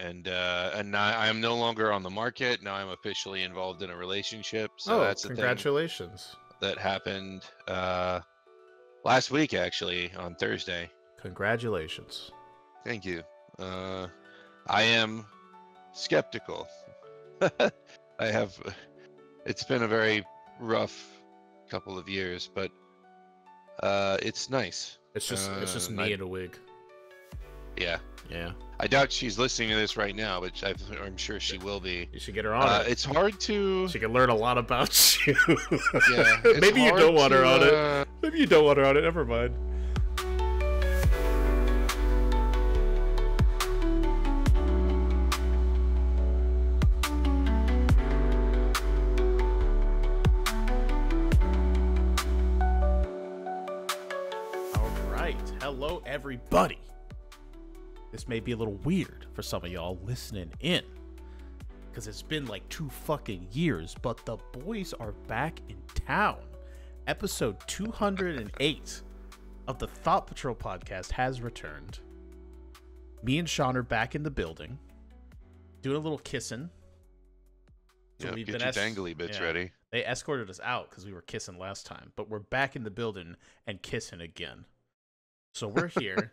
and I am no longer on the market. Now I'm officially involved in a relationship. So Oh, that's the thing congratulations. that happened last week, actually, on Thursday. Congratulations. Thank you. I am skeptical. I have. It's been a very rough couple of years, but it's nice. It's just me in a wig. Yeah. Yeah. I doubt she's listening to this right now, but I'm sure she will be. You should get her on it. It's hard to. She can learn a lot about you. Yeah. Maybe you don't want her on it. Maybe you don't want her on it. Never mind. Hello, everybody. This may be a little weird for some of y'all listening in, because it's been like 2 fucking years, but the boys are back in town. Episode 208 of the Thought Patrol podcast has returned. Me and Sean are back in the building, doing a little kissing. So yeah, get your dangly bits ready. They escorted us out because we were kissing last time, but we're back in the building and kissing again. So we're here,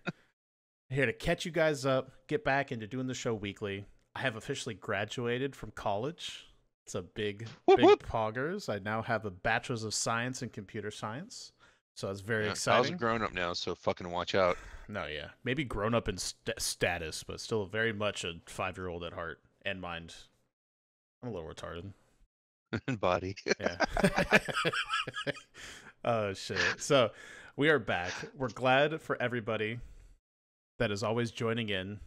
here to catch you guys up, get back into doing the show weekly. I have officially graduated from college. It's a big poggers. I now have a bachelor's of science in computer science. So it's very exciting. I was a grown up now, so fucking watch out. No, yeah. Maybe grown up in status, but still very much a 5-year-old at heart and mind. I'm a little retarded. And body. Yeah. Oh, shit. So we are back. We're glad for everybody that is always joining in.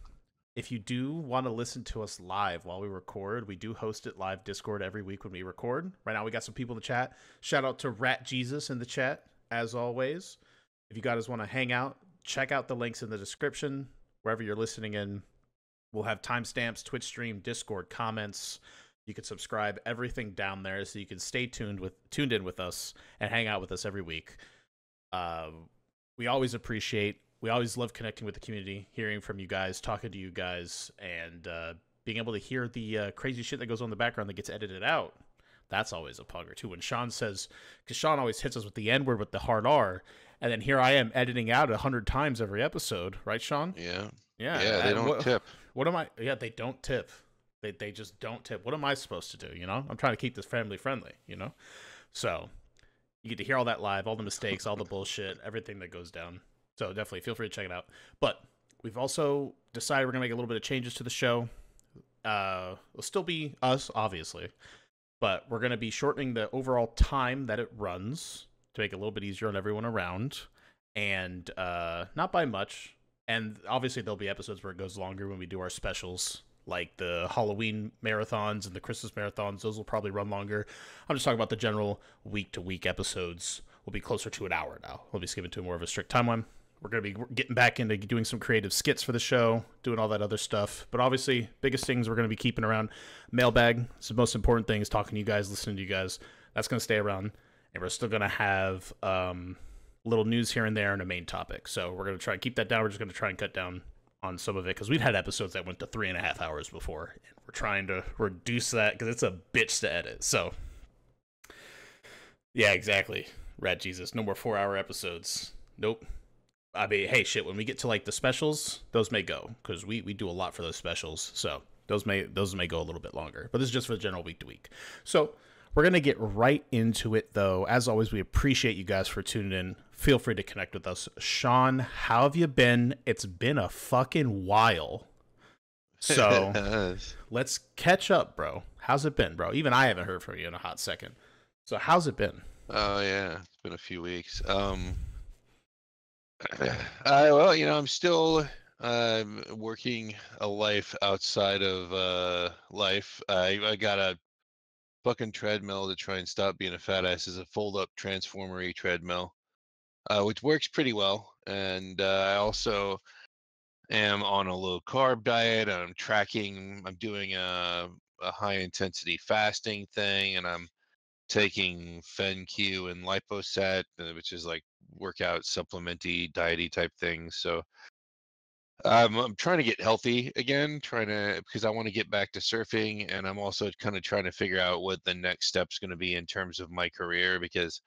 If you do want to listen to us live while we record, we do host it live Discord every week when we record. Right now we got some people in the chat. Shout out to Rat Jesus in the chat, as always. If you guys want to hang out, check out the links in the description. Wherever you're listening in, we'll have timestamps, Twitch stream, Discord, comments. You can subscribe, everything down there, so you can stay tuned in with us and hang out with us every week. We always love connecting with the community, hearing from you guys, talking to you guys, and being able to hear the crazy shit that goes on in the background that gets edited out. That's always a pogger too. When Sean says, because Sean always hits us with the N word with the hard R, and then here I am editing out 100 times every episode, right, Sean? Yeah. Yeah. They don't tip. What am I? Yeah, they don't tip. They just don't tip. What am I supposed to do? You know, I'm trying to keep this family friendly. You know, so you get to hear all that live, all the mistakes, all the bullshit, everything that goes down. So definitely feel free to check it out. But we've also decided we're gonna make a little bit of changes to the show. It'll still be us, obviously, but we're gonna be shortening the overall time that it runs to make it a little bit easier on everyone around, and not by much. And obviously there'll be episodes where it goes longer when we do our specials, like the Halloween marathons and the Christmas marathons. Those will probably run longer. I'm just talking about the general week-to-week episodes. Will be closer to an hour now. We'll be skipping to more of a strict timeline. We're going to be getting back into doing some creative skits for the show, doing all that other stuff. But obviously, biggest things we're going to be keeping around. Mailbag. It's the most important thing, is talking to you guys, listening to you guys. That's going to stay around. And we're still going to have little news here and there and a main topic. So we're going to try and keep that down. We're just going to try and cut down on some of it, because we've had episodes that went to 3.5 hours before, and we're trying to reduce that because it's a bitch to edit. So yeah, exactly. Rat Jesus, no more 4-hour episodes. Nope. I mean, hey, shit, when we get to like the specials, those may go, because we do a lot for those specials, so those may go a little bit longer, but this is just for the general week to week. So we're going to get right into it, though. As always, we appreciate you guys for tuning in. Feel free to connect with us. Sean, how have you been? It's been a fucking while. So let's catch up, bro. How's it been, bro? Even I haven't heard from you in a hot second. So how's it been? Oh, yeah. It's been a few weeks. Well, I'm still working a life outside of life. I got a fucking treadmill to try and stop being a fat ass. Is a fold-up transformer-y treadmill, which works pretty well. And I also am on a low-carb diet. I'm doing a high-intensity fasting thing, and I'm taking FenQ and Liposat, which is like workout supplementy, diety type things. So I'm trying to get healthy again, trying to because I want to get back to surfing, and I'm also kind of trying to figure out what the next step's going to be in terms of my career because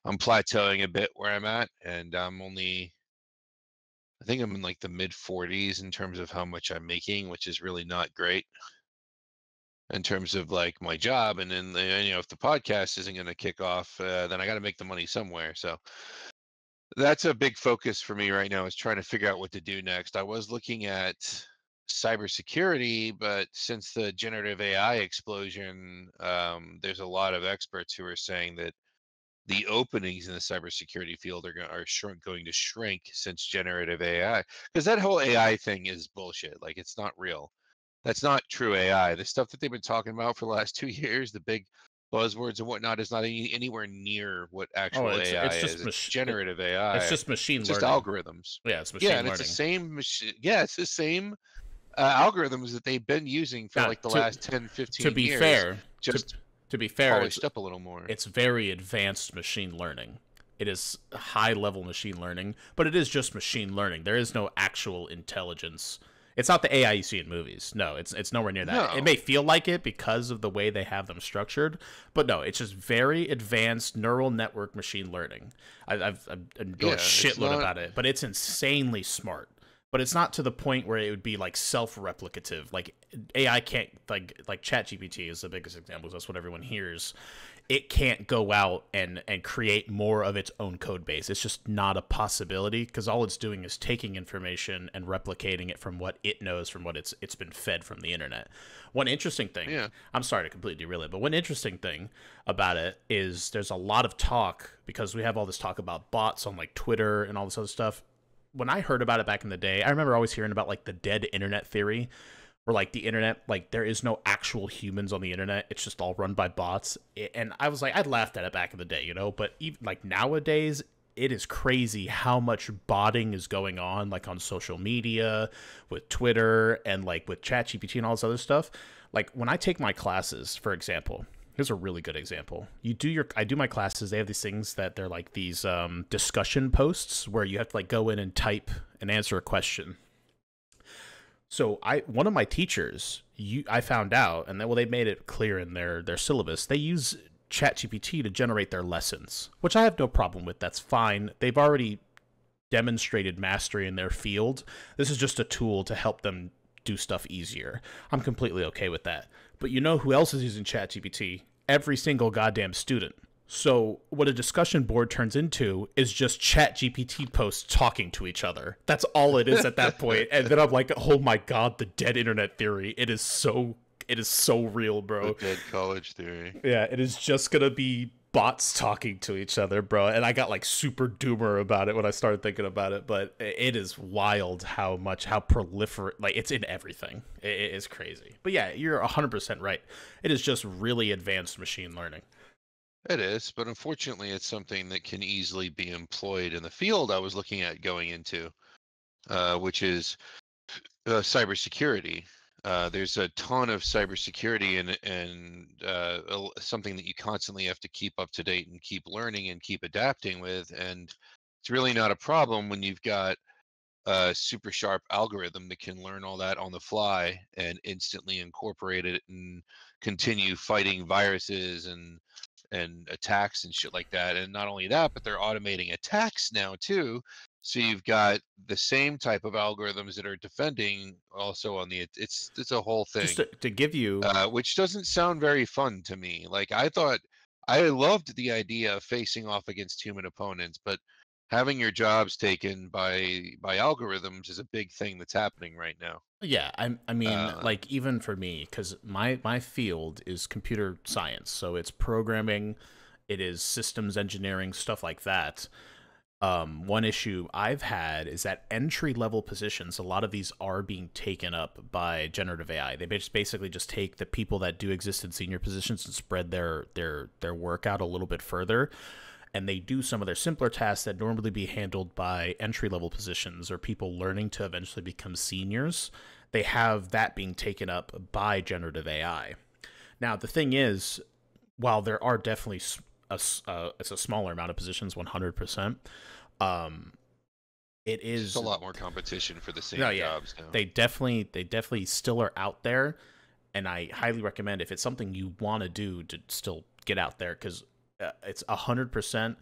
I'm plateauing a bit where I'm at, and I think I'm in like the mid 40s in terms of how much I'm making, which is really not great in terms of like my job. And then if the podcast isn't going to kick off, then I got to make the money somewhere. So that's a big focus for me right now is trying to figure out what to do next. I was looking at cybersecurity, but since the generative AI explosion, there's a lot of experts who are saying that the openings in the cybersecurity field going to shrink since generative AI. Because that whole AI thing is bullshit. Like it's not real. That's not true AI. The stuff that they've been talking about for the last 2 years, the big buzzwords and whatnot, is not anywhere near what Oh, actual AI is. It's generative it's AI. just machine It's just learning. algorithms. Yeah, it's Yeah, machine and it's the learning. same machine. Yeah, it's the same algorithms that they've been using for Now, like the last 10, to 15 be years, fair, to just to be fair, polished up a little more. it's very advanced machine learning. It is high level machine learning, but it is just machine learning. There is no actual intelligence. It's not the AI you see in movies. No, it's nowhere near that. It No. may feel like it because of the way they have them structured, but no, it's just very advanced neural network machine learning. I've know a Yeah, it's shitload not. about it, but it's insanely smart. But it's not to the point where it would be like self-replicative. Like AI can't like ChatGPT is the biggest example. That's what everyone hears. It can't go out and create more of its own code base. It's just not a possibility because all it's doing is taking information and replicating it from what it knows from what it's been fed from the internet. One interesting thing, Yeah. I'm sorry to completely derail it, but one interesting thing about it is there's a lot of talk because we have all this talk about bots on like Twitter and all this other stuff. When I heard about it back in the day, I remember always hearing about like the dead internet theory, where like the internet, like there is no actual humans on the internet. It's just all run by bots. And I was like, I laughed at it back in the day, you know. But even like nowadays, it is crazy how much botting is going on, like on social media, with Twitter, and like with ChatGPT and all this other stuff. Like when I take my classes, for example, here's a really good example. I do my classes. They have these things that they're like these discussion posts where you have to like go in and type and answer a question. So one of my teachers, I found out, and they made it clear in their syllabus. They use ChatGPT to generate their lessons, which I have no problem with. That's fine. They've already demonstrated mastery in their field. This is just a tool to help them do stuff easier. I'm completely okay with that. But you know who else is using ChatGPT? Every single goddamn student. So what a discussion board turns into is just ChatGPT posts talking to each other. That's all it is at that point. And then I'm like, oh my god, the dead internet theory. It is so real, The bro. dead college theory. Yeah, it is just gonna be bots talking to each other, bro. And I got like super doomer about it when I started thinking about it, but it is wild how proliferate, like it's in everything. It is crazy. But yeah, you're 100% right. It is just really advanced machine learning. It is, but unfortunately, it's something that can easily be employed in the field I was looking at going into, which is cybersecurity. There's a ton of cybersecurity and something that you constantly have to keep up to date and keep learning and keep adapting with. And it's really not a problem when you've got a super sharp algorithm that can learn all that on the fly and instantly incorporate it and continue fighting viruses and attacks and shit like that. And not only that, but they're automating attacks now too. So you've got the same type of algorithms that are defending also on the it's a whole Just thing, to give you, which doesn't sound very fun to me. Like I loved the idea of facing off against human opponents, but having your jobs taken by algorithms is a big thing that's happening right now. yeah, I mean, Uh, like even for me, because my field is computer science, so it's programming, it is systems engineering, stuff like that. One issue I've had is that entry level positions, a lot of these are being taken up by generative AI. They basically just take the people that do exist in senior positions and spread their work out a little bit further. And they do some of their simpler tasks that normally be handled by entry level positions or people learning to eventually become seniors. They have that being taken up by generative AI. Now, the thing is, while there are definitely it's a smaller amount of positions, 100%. Um, It It's just a is. lot more competition for the No, same yeah, jobs now. they definitely still are out there, and I highly recommend if it's something you want to do to still get out there because it's 100%.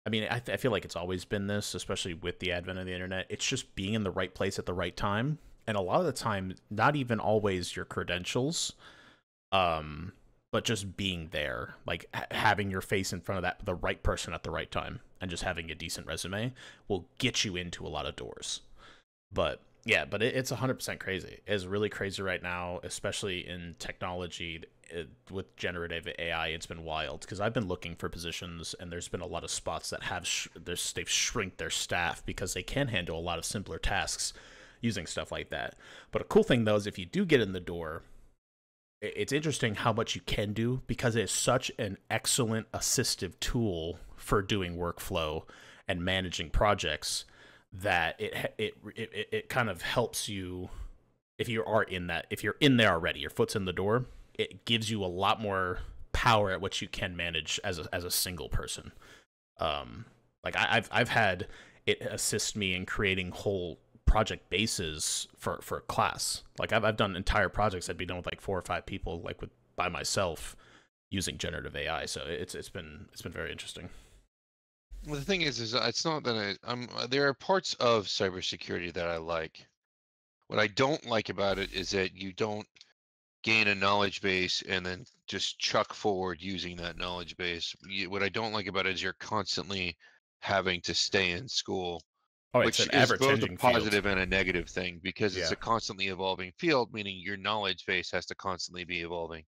I mean, I feel like it's always been this, especially with the advent of the internet. It's just being in the right place at the right time, and a lot of the time, not even always your credentials, um, but just being there, like having your face in front of the right person at the right time, and just having a decent resume will get you into a lot of doors. But yeah, but it's 100% crazy. It's really crazy right now, especially in technology. With generative AI, it's been wild because I've been looking for positions, and there's been a lot of spots that have they've shrink their staff because they can handle a lot of simpler tasks using stuff like that. But a cool thing though is if you do get in the door, it's interesting how much you can do because it's such an excellent assistive tool for doing workflow and managing projects that it kind of helps you if you're in there already, your foot's in the door. It gives you a lot more power at what you can manage as a single person. Like I've had it assist me in creating whole project bases for a class. Like I've done entire projects that'd be done with like 4 or 5 people, like with by myself using generative AI. So it's been very interesting. Well, the thing is it's not that I'm. There are parts of cybersecurity that I like. What I don't like about it is that you don't gain a knowledge base and then just chuck forward using that knowledge base. What I don't like about it is you're constantly having to stay in school, Oh, it's which an is ever both a changing field. positive and a negative thing because it's Yeah. a constantly evolving field, meaning your knowledge base has to constantly be evolving.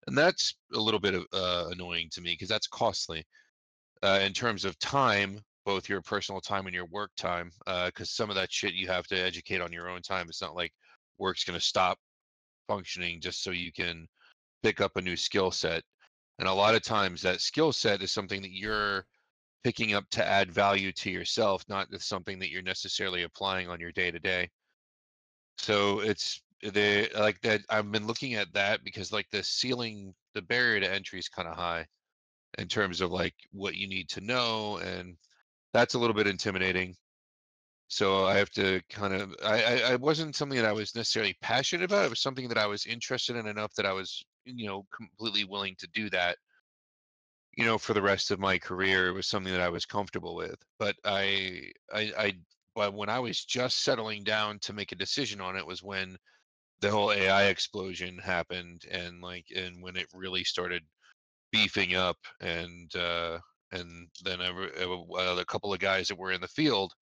And that's a little bit of annoying to me because that's costly in terms of time, both your personal time and your work time. Because some of that shit you have to educate on your own time. It's not like work's going to stop functioning just so you can pick up a new skill set. And a lot of times that skill set is something that you're picking up to add value to yourself, not just something that you're necessarily applying on your day to day. So it's the like that I've been looking at that because like the ceiling, the barrier to entry is kind of high in terms of like what you need to know, and that's a little bit intimidating. So I have to kind of I wasn't something that I was necessarily passionate about. It was something that I was interested in enough that I was, completely willing to do that, for the rest of my career. It was something that I was comfortable with. But but when I was just settling down to make a decision on it was when the whole AI explosion happened, and when it really started beefing up, and then a couple of guys that were in the field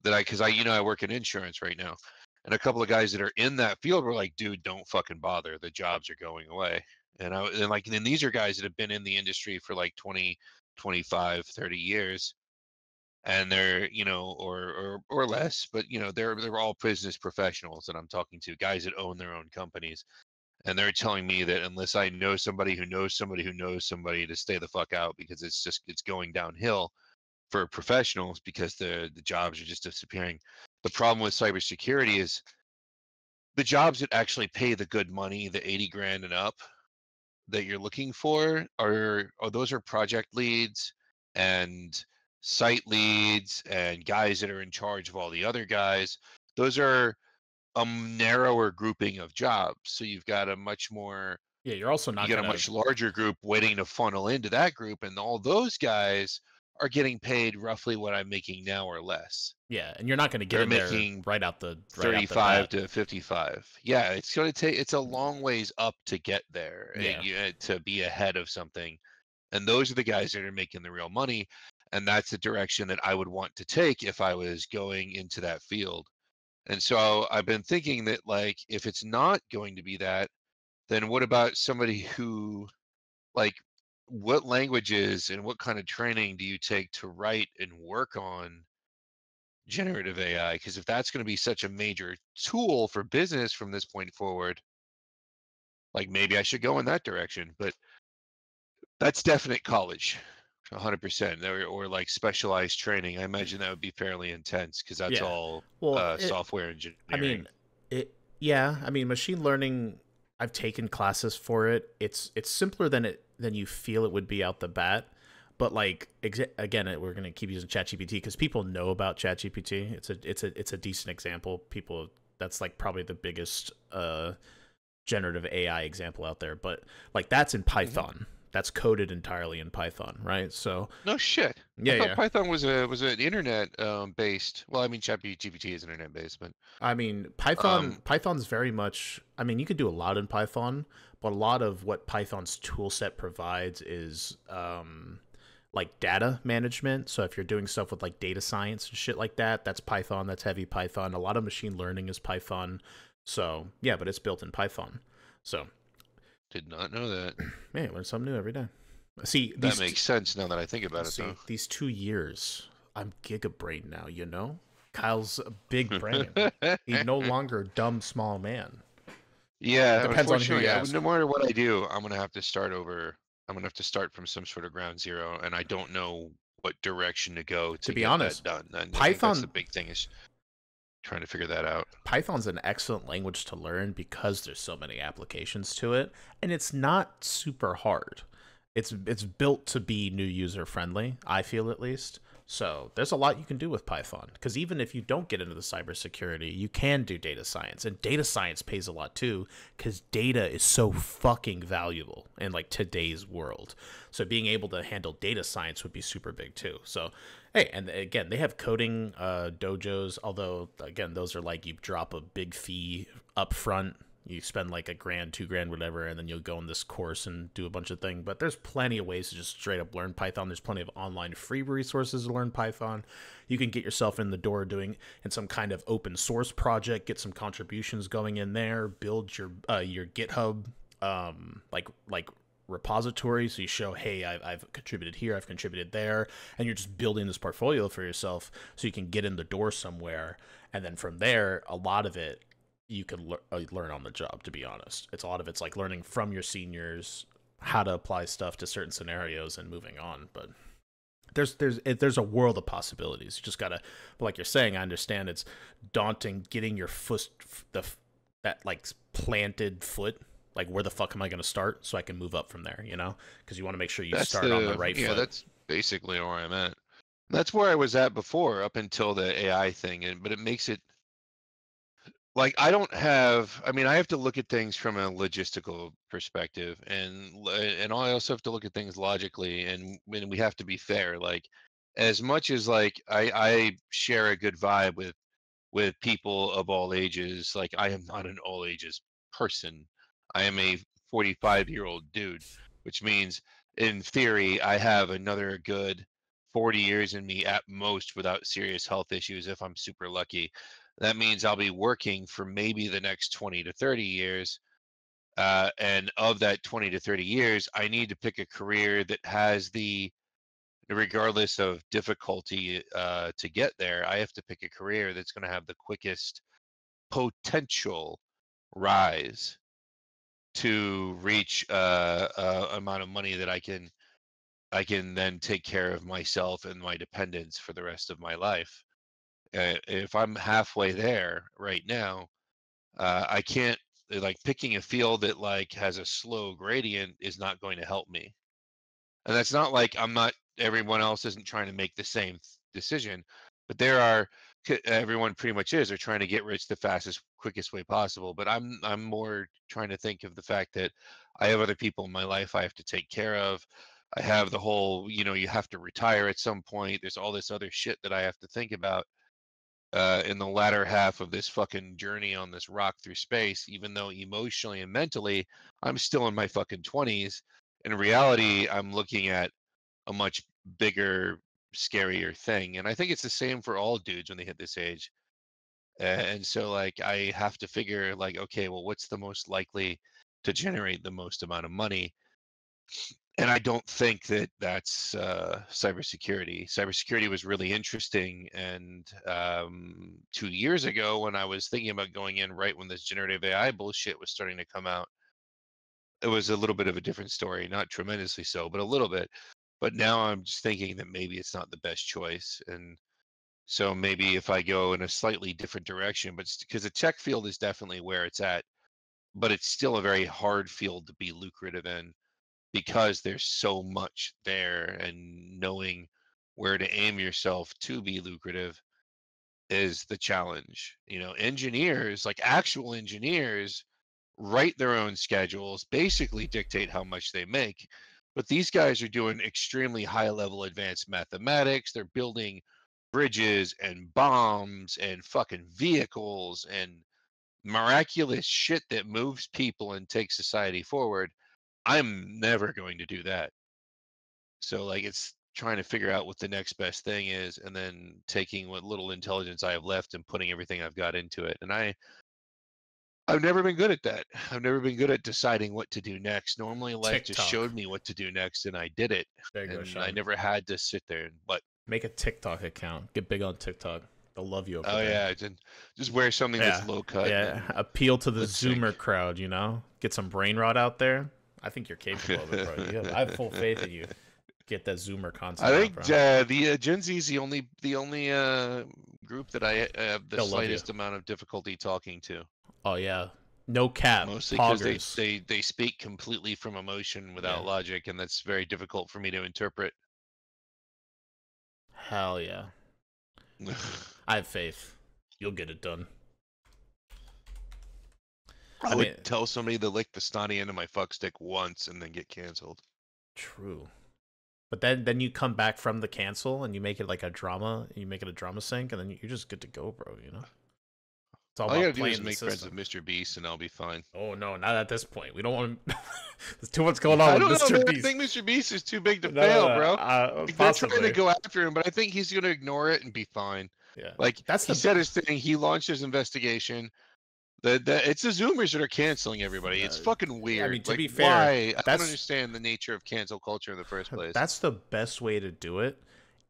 that because I work in insurance right now, and a couple of guys that are in that field were like, dude, don't fucking bother, the jobs are going away. And these are guys that have been in the industry for like 20, 25, 30 years, and they're, or less, but they're all business professionals that I'm talking to, guys that own their own companies, and they're telling me that unless I know somebody who knows somebody who knows somebody, to stay the fuck out because it's going downhill for professionals because the jobs are just disappearing. The problem with cybersecurity is the jobs that actually pay the good money, the 80 grand and up that you're looking for those are project leads and site leads and guys that are in charge of all the other guys. Those are a narrower grouping of jobs. So Yeah, you're also you not got a gonna. much larger group waiting to funnel into that group, and all those guys are getting paid roughly what I'm making now or less. Yeah, and you're not gonna get They're in there making right out the 35 bat. to 55. Yeah, it's a long ways up to get there, Yeah. to be ahead of something. And those are the guys that are making the real money, and that's the direction that I would want to take if I was going into that field. And so I've been thinking that, like, if it's not going to be that, then what about somebody who, like, what languages and what kind of training do you take to write and work on generative AI? Because if that's going to be such a major tool for business from this point forward, like maybe I should go in that direction. But that's definite college, 100%, or like specialized training. I imagine that would be fairly intense because that's Yeah. all Well, software I engineering. mean, yeah, I mean, machine learning, I've taken classes for it. It's simpler than you feel it would be out the bat, But like again, we're gonna keep using ChatGPT because people know about ChatGPT. It's a decent example. People, that's like probably the biggest generative AI example out there. But like that's in Hmm. Python. That's coded entirely in Python, right? So No shit. I yeah, thought yeah. Python was an internet based. Well, I mean, ChatGPT is internet based, but I mean, um, Python's very much. I mean, you could do a lot in Python, but a lot of what Python's tool set provides is like data management. So if you're doing stuff with like data science and shit like that, that's Python. That's heavy Python. A lot of machine learning is Python. So yeah, but it's built in Python. So did not know that. man, learn something new every day. See That makes sense now that I think about it, see though. these 2 years, I'm giga brain now. You know, Kyle's a big brain. He's no longer a dumb small man. Yeah, Depends on who you unfortunately, ask. no matter what I do, I'm gonna have to start over. I'm gonna have to start from some sort of ground zero, and I don't know what direction to go To to be get that honest, done. And I think that's the Python big thing is trying to figure that out. Python's an excellent language to learn because there's so many applications to it, and it's not super hard. It's built to be new user friendly, I feel at least. So there's a lot you can do with Python because even if you don't get into the cybersecurity, you can do data science, and data science pays a lot too because data is so fucking valuable in like today's world. So being able to handle data science would be super big too. So hey, and again, they have coding dojos, although again, those are like you drop a big fee up front. You spend like a grand, 2 grand, whatever, and then you'll go in this course and do a bunch of things. But there's plenty of ways to just straight up learn Python. There's plenty of online free resources to learn Python. You can get yourself in the door doing in some kind of open source project, get some contributions going in there, build your GitHub like repository, so you show, hey, I've contributed here, I've contributed there, and you're just building this portfolio for yourself so you can get in the door somewhere. And then from there, a lot of it you can learn on the job. To be honest, it's a lot of it's like learning from your seniors how to apply stuff to certain scenarios and moving on. But there's a world of possibilities. You just gotta, like you're saying, I understand it's daunting getting your foot, that like planted foot, like where the fuck am I going to start so I can move up from there, you know? Because you want to make sure you That's start on the the right yeah, foot. that's basically where I'm at. That's where I was at before, up until the AI thing, and but it makes it like I don't have. I mean, I have to look at things from a logistical perspective, and I also have to look at things logically, and when we have to be fair. Like, as much as like I share a good vibe with people of all ages. Like I am not an all ages person. I am a 45-year-old dude, which means in theory I have another good 40 years in me at most without serious health issues if I'm super lucky. That means I'll be working for maybe the next 20 to 30 years. And of that 20 to 30 years, I need to pick a career that has the, regardless of difficulty to get there, I have to pick a career that's going to have the quickest potential rise to reach a amount of money that I can then take care of myself and my dependents for the rest of my life. If I'm halfway there right now, I can't, like, picking a field that like has a slow gradient is not going to help me. And that's not like I'm not, everyone else isn't trying to make the same decision, but there are, everyone pretty much is, they're trying to get rich the fastest, quickest way possible. But I'm more trying to think of the fact that I have other people in my life I have to take care of. I have the whole, you have to retire at some point. There's all this other shit that I have to think about in the latter half of this fucking journey on this rock through space, even though emotionally and mentally I'm still in my fucking 20s. In reality, I'm looking at a much bigger, scarier thing. And I think it's the same for all dudes when they hit this age. And so, like, I have to figure, like, okay, well, what's the most likely to generate the most amount of money? And I don't think that that's cybersecurity. Cybersecurity was really interesting, and 2 years ago, when I was thinking about going in right when this generative AI bullshit was starting to come out, it was a little bit of a different story. Not tremendously so, but a little bit. But now I'm just thinking that maybe it's not the best choice, and so maybe if I go in a slightly different direction, but because the tech field is definitely where it's at, but it's still a very hard field to be lucrative in. because there's so much there, and knowing where to aim yourself to be lucrative is the challenge. You know, engineers, like actual engineers, write their own schedules, basically dictate how much they make. But these guys are doing extremely high level advanced mathematics. They're building bridges and bombs and fucking vehicles and miraculous shit that moves people and takes society forward. I'm never going to do that. So like it's trying to figure out what the next best thing is and then taking what little intelligence I have left and putting everything I've got into it. And I've never been good at that. I've never been good at deciding what to do next. Normally life just TikTok. showed me what to do next and I did it. There you go, And I Sean. never had to sit there and but Make a TikTok account. Get big on TikTok. They'll love you over oh there. yeah, just wear something that's Yeah, low cut yeah. and Appeal to the lip sync. Zoomer crowd. You know, get some brain rot out there. I think you're capable of it, bro. I have full faith in you. Get that Zoomer I content out, think bro. the Gen Z is the only group that I have the They'll love you. slightest amount of difficulty talking to. Oh yeah, no cap. Mostly because they, Poggers. they they speak completely from emotion Yeah. without logic, and that's very difficult for me to interpret. Hell yeah. I have faith. You'll get it done. I mean, would tell somebody to lick the snotty end of my fuck stick once and then get canceled. true. But then you come back from the cancel and you make it like a drama. You make it a drama sync, and then you're just good to go, bro. You know. It's all All I about gotta do is playing the make friends with system. Mr. Beast, and I'll be fine. Oh no, not at this point. We don't want. There's too much going on I with don't know, Mr. man. I Beast. think Mr. Beast is too big to No, no, fail, no. bro. Like, they're trying to Possibly. go after him, but I think he's gonna ignore it and be fine. Yeah. Like That's he the. said his thing. He launched his investigation. It's the Zoomers that are canceling everybody. It's fucking I mean, weird. to Like, be fair, why? I don't that's understand the nature of cancel culture in the first place. that's the best way to do it.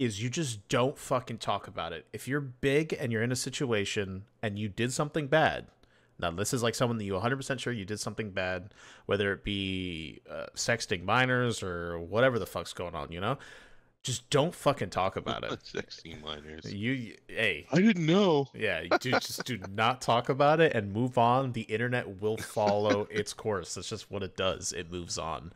Is you just don't fucking talk about it. If you're big and you're in a situation and you did something bad, now this is like someone that you're 100% sure you did something bad, whether it be sexting minors or whatever the fuck's going on, you know? Just don't fucking talk about it. Sexy minors. Hey, I didn't know. yeah, just do not talk about it and move on. The internet will follow its course. That's just what it does. It moves on.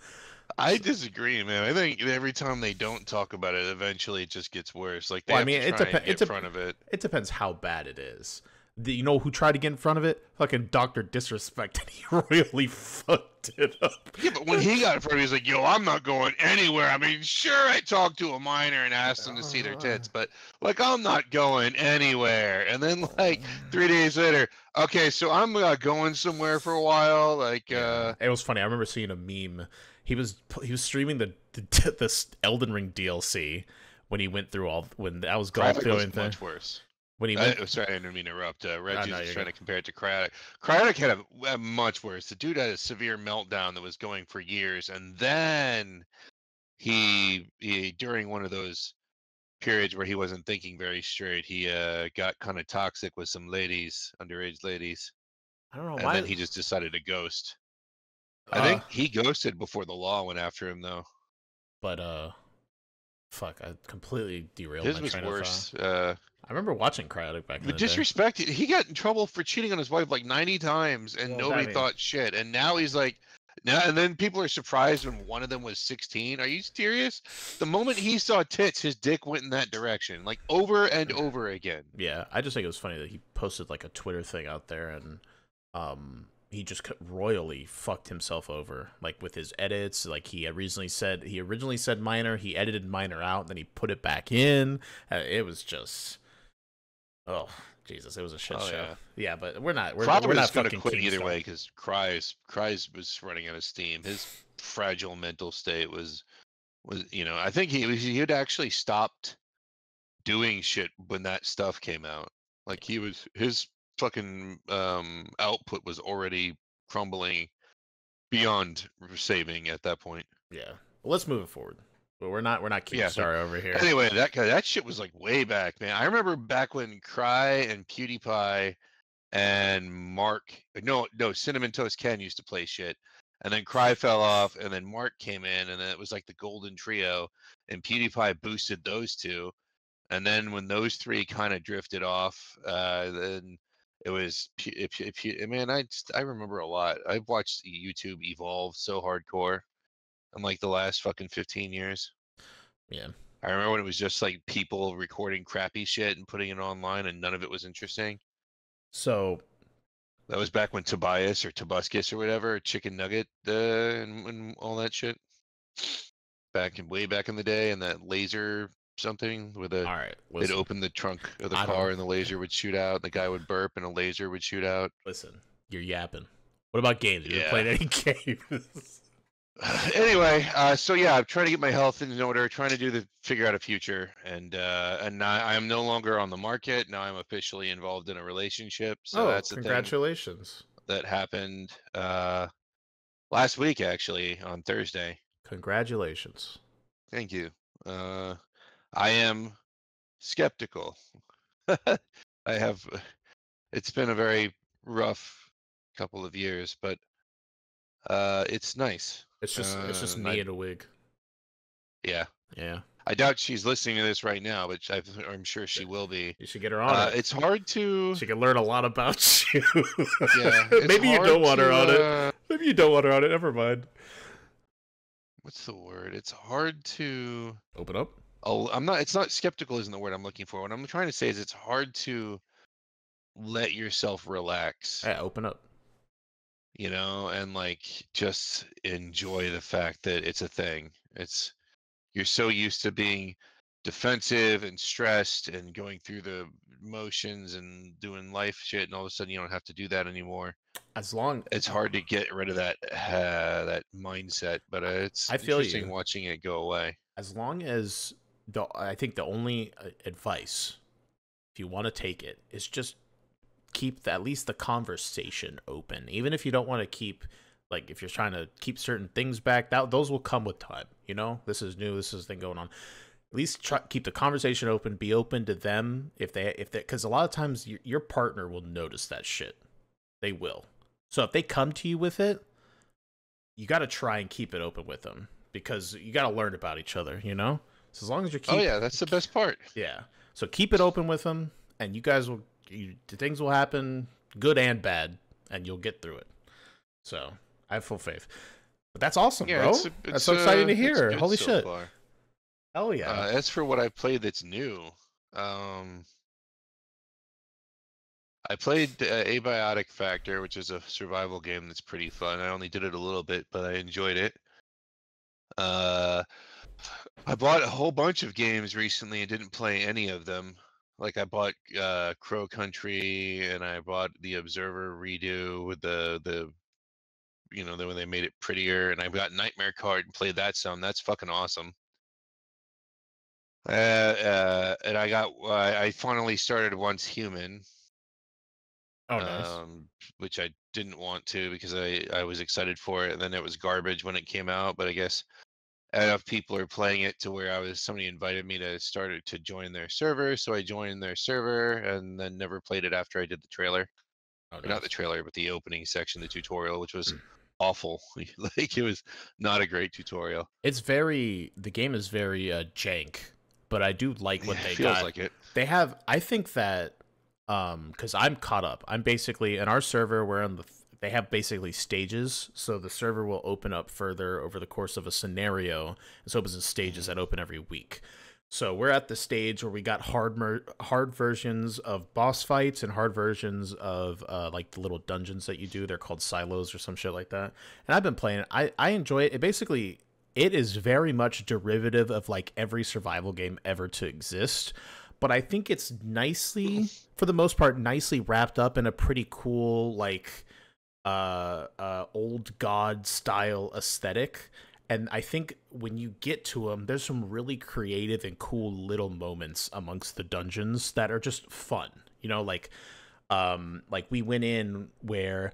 I disagree, man. I think every time they don't talk about it, eventually it just gets worse. Like they Well, I have mean, to try and get in front of it. it depends how bad it is. You know who tried to get in front of it? Fucking Doctor Disrespect, and he really fucked it up. Yeah, but when he got in front of it, he's like, "Yo, I'm not going anywhere." I mean, sure, I talked to a minor and asked them to see their tits, but like, I'm not going anywhere. And then like 3 days later, okay, so I'm going somewhere for a while. Like, Yeah, it was funny. I remember seeing a meme. He was streaming the Elden Ring DLC when he went through all when that was going Crytek through was everything. much worse. When he went, Sorry, I didn't mean to interrupt. Reggie no, was you're trying good. to compare it to Crytek. Crytek had a much worse. The dude had a severe meltdown that was going for years, and then he during one of those periods where he wasn't thinking very straight, he got kind of toxic with some ladies, underage ladies, I don't know and then why. he just decided to ghost. I Uh, think he ghosted before the law went after him, though. but fuck, I completely derailed His my was train of thought. worse. I remember watching Cryotic back in The the day. disrespect, he got in trouble for cheating on his wife like 90 times and Well, I nobody mean, thought shit. And now he's like, now and then people are surprised when one of them was 16. Are you serious? The moment he saw tits, his dick went in that direction, like over and over again. yeah, I just think it was funny that he posted like a Twitter thing out there and he just royally fucked himself over, like with his edits. Like he originally said minor, he edited minor out, then he put it back in. It was just, oh Jesus, it was a shit show. Yeah, but we're not Cry was not going to fucking quit either Keemstar. way because Cries was running out of steam. His fragile mental state was I think he had actually stopped doing shit when that stuff came out. Like his fucking output was already crumbling beyond saving at that point. Yeah, well, let's move it forward. But we're not Yeah. Keemstar over here. Anyway, that shit was like way back, man. I remember back when Cry and PewDiePie and Cinnamon Toast Ken used to play shit. And then Cry fell off, and then Mark came in, and then it was like the golden trio, and PewDiePie boosted those two. And then when those three kind of drifted off, then it was man. I remember a lot. I've watched YouTube evolve so hardcore. in like the last fucking 15 years. Yeah. I remember when it was just like people recording crappy shit and putting it online, and none of it was interesting. So, That was back when Tobias or Tobuscus or whatever, Chicken Nugget, and all that shit. Way back in the day, and that laser something with a all right, they'd listen. open the trunk of the I don't car and the laser would shoot out. The guy would burp and a laser would shoot out. listen. You're yapping. What about games? Have you ever Yeah. played any games? Anyway, so yeah, I'm trying to get my health in order, trying to figure out a future, and I am no longer on the market. Now I'm officially involved in a relationship. So Oh, that's the thing congratulations. that happened last week, actually, on Thursday. Congratulations. Thank you. I am skeptical. I have. It's been a very rough couple of years, but it's nice. It's just me I in a wig. Yeah. Yeah. I doubt she's listening to this right now, but I'm sure she Yeah. will be. You should get her on it. It's hard to. She can learn a lot about you. Yeah, it's Maybe you hard don't want her to. on it. Maybe you don't want her on it. Never mind. What's the word? It's hard to. Open up. Oh, I'm not. It's not skeptical. Isn't the word I'm looking for? What I'm trying to say is it's hard to let yourself relax. Yeah, open up. And like just enjoy the fact that it's a thing. You're so used to being defensive and stressed and going through the motions and doing life shit, and all of a sudden you don't have to do that anymore. As long It's hard to get rid of that mindset, but it's I feel interesting you. watching it go away. As long as I think the only advice, if you want to take it, is just keep at least the conversation open. Even if you don't want to keep, like, if you're trying to keep certain things back, those will come with time. This is new. This is a thing going on. At least keep the conversation open. Be open to them if they, because a lot of times your partner will notice that shit. They will. So if they come to you with it, you got to try and keep it open with them, because you got to learn about each other. So as long as Oh yeah, that's the best part. yeah. So keep it open with them, and you guys will. Things will happen, good and bad, and you'll get through it. So I have full faith. But that's awesome, Yeah, bro. it's That's so exciting to it's hear. good Holy so shit. far. Hell yeah. As for what I played that's new, I played Abiotic Factor, which is a survival game that's pretty fun. I only did it a little bit, but I enjoyed it. I bought a whole bunch of games recently and didn't play any of them. Like I bought Crow Country, and I bought the Observer redo with the when they made it prettier, and I've got Nightmare Card and played that some. That's fucking awesome. And I finally started Once Human, Oh, nice. which I didn't want to because I was excited for it, and then it was garbage when it came out. But I guess enough people are playing it to where somebody invited me to join their server, so I joined their server, and then never played it after I did the trailer. Oh, Or not the nice. trailer, but the opening section, the tutorial, which was awful. Like it was not a great tutorial. The game is very jank, but I do like Yeah, what it they feels got. like it. I think that, because I'm caught up. I'm basically, in our server, they have basically stages, so the server will open up further over the course of a scenario. It opens in stages that open every week. So we're at the stage where we got hard versions of boss fights and hard versions of like the little dungeons that you do. They're called silos or some shit like that. And I've been playing it. I enjoy it. It is very much derivative of like every survival game ever to exist. But I think it's nicely, for the most part, nicely wrapped up in a pretty cool like old god style aesthetic. And I think when you get to them, there's some really creative and cool little moments amongst the dungeons that are just fun. Like we went in where